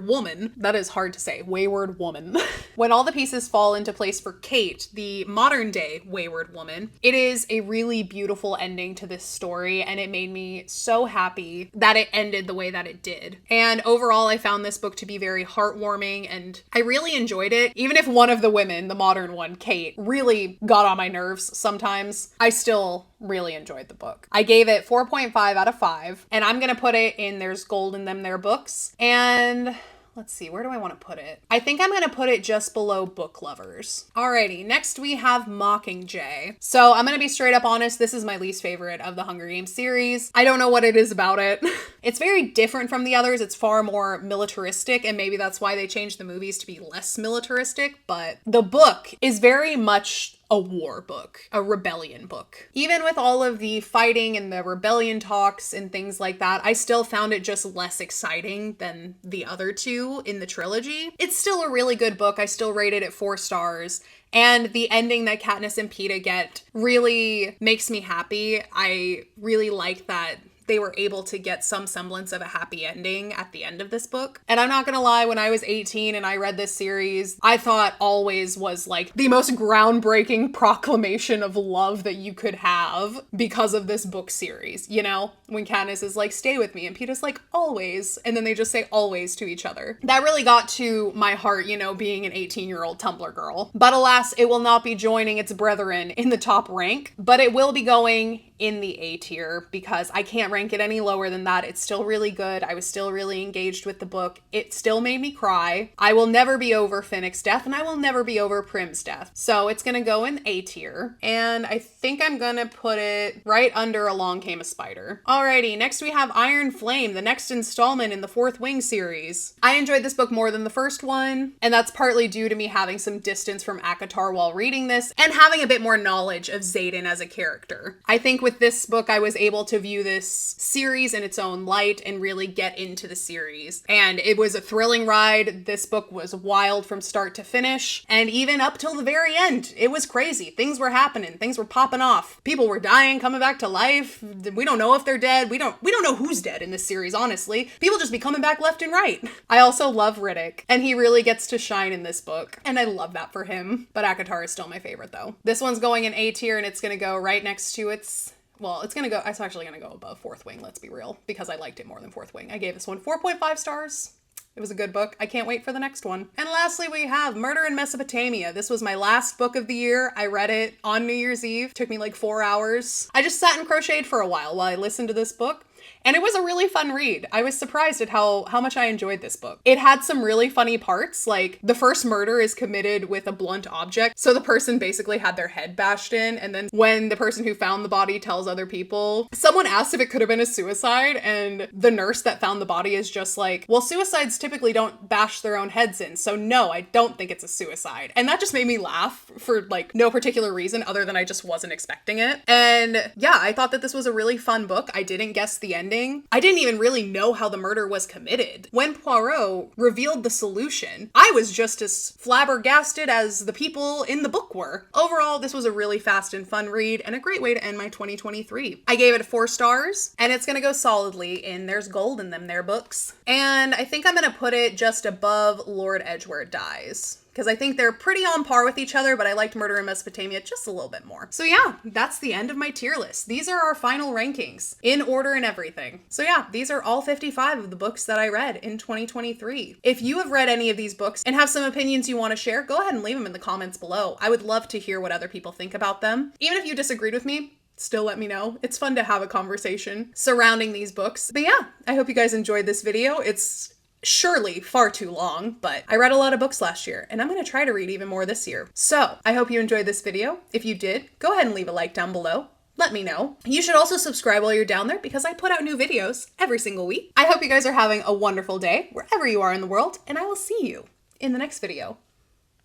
woman, that is hard to say, wayward woman. When all the pieces fall into place for Kate, the modern day wayward woman, it is a really beautiful ending to this story, and it made me so happy that it ended the way that it did. And overall, I found this book to be very heartwarming, and I really enjoyed it. Even if one of the women, the modern one, Kate, really got on my nerves sometimes, I still really enjoyed the book. I gave it 4.5 out of 5, and I'm gonna put it in There's Gold in Them Their Books. And let's see, where do I want to put it? I think I'm going to put it just below Book Lovers. Alrighty, next we have Mockingjay. So I'm going to be straight up honest, this is my least favorite of the Hunger Games series. I don't know what it is about it. It's very different from the others. It's far more militaristic, and maybe that's why they changed the movies to be less militaristic, but the book is very much a war book, a rebellion book. Even with all of the fighting and the rebellion talks and things like that, I still found it just less exciting than the other 2 in the trilogy. It's still a really good book. I still rated it 4 stars. And the ending that Katniss and Peeta get really makes me happy. I really like that they were able to get some semblance of a happy ending at the end of this book. And I'm not gonna lie, when I was 18 and I read this series, I thought Always was like the most groundbreaking proclamation of love that you could have because of this book series. You know, when Katniss is like, stay with me, and Peeta's like, always. And then they just say always to each other. That really got to my heart, you know, being an 18-year-old Tumblr girl. But alas, it will not be joining its brethren in the top rank, but it will be going in the A tier because I can't rank it any lower than that. It's still really good. I was still really engaged with the book. It still made me cry. I will never be over Finnick's death, and I will never be over Prim's death. So it's gonna go in A tier, and I think I'm gonna put it right under Along Came a Spider. Alrighty, next we have Iron Flame, the next installment in the 4th Wing series. I enjoyed this book more than the first one, and that's partly due to me having some distance from Acatar while reading this, and having a bit more knowledge of Xaden as a character. I think with this book, I was able to view this series in its own light and really get into the series. And it was a thrilling ride. This book was wild from start to finish. And even up till the very end, it was crazy. Things were happening. Things were popping off. People were dying, coming back to life. We don't know if they're dead. We don't know who's dead in this series, honestly. People just be coming back left and right. I also love Riddick, and he really gets to shine in this book. And I love that for him. But Acatar is still my favorite, though. This one's going in A tier, and it's going to go right next to its... Well, it's actually going to go above 4th Wing, let's be real, because I liked it more than 4th Wing. I gave this one 4.5 stars. It was a good book. I can't wait for the next one. And lastly, we have Murder in Mesopotamia. This was my last book of the year. I read it on New Year's Eve. It took me like 4 hours. I just sat and crocheted for a while I listened to this book. And it was a really fun read. I was surprised at how much I enjoyed this book. It had some really funny parts, like the first murder is committed with a blunt object. So the person basically had their head bashed in. And then when the person who found the body tells other people, someone asked if it could have been a suicide. And the nurse that found the body is just like, well, suicides typically don't bash their own heads in. So no, I don't think it's a suicide. And that just made me laugh for like no particular reason other than I just wasn't expecting it. And yeah, I thought that this was a really fun book. I didn't guess the ending. I didn't even really know how the murder was committed. When Poirot revealed the solution, I was just as flabbergasted as the people in the book were. Overall, this was a really fast and fun read and a great way to end my 2023. I gave it 4 stars and it's gonna go solidly in There's Gold in Them There books. And I think I'm gonna put it just above Lord Edgware Dies, because I think they're pretty on par with each other, but I liked Murder in Mesopotamia just a little bit more. So yeah, that's the end of my tier list. These are our final rankings, in order and everything. So yeah, these are all 55 of the books that I read in 2023. If you have read any of these books and have some opinions you want to share, go ahead and leave them in the comments below. I would love to hear what other people think about them. Even if you disagreed with me, still let me know. It's fun to have a conversation surrounding these books. But yeah, I hope you guys enjoyed this video. It's surely far too long, but I read a lot of books last year and I'm going to try to read even more this year. So I hope you enjoyed this video. If you did, go ahead and leave a like down below. Let me know. You should also subscribe while you're down there because I put out new videos every single week. I hope you guys are having a wonderful day wherever you are in the world, and I will see you in the next video.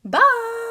Bye!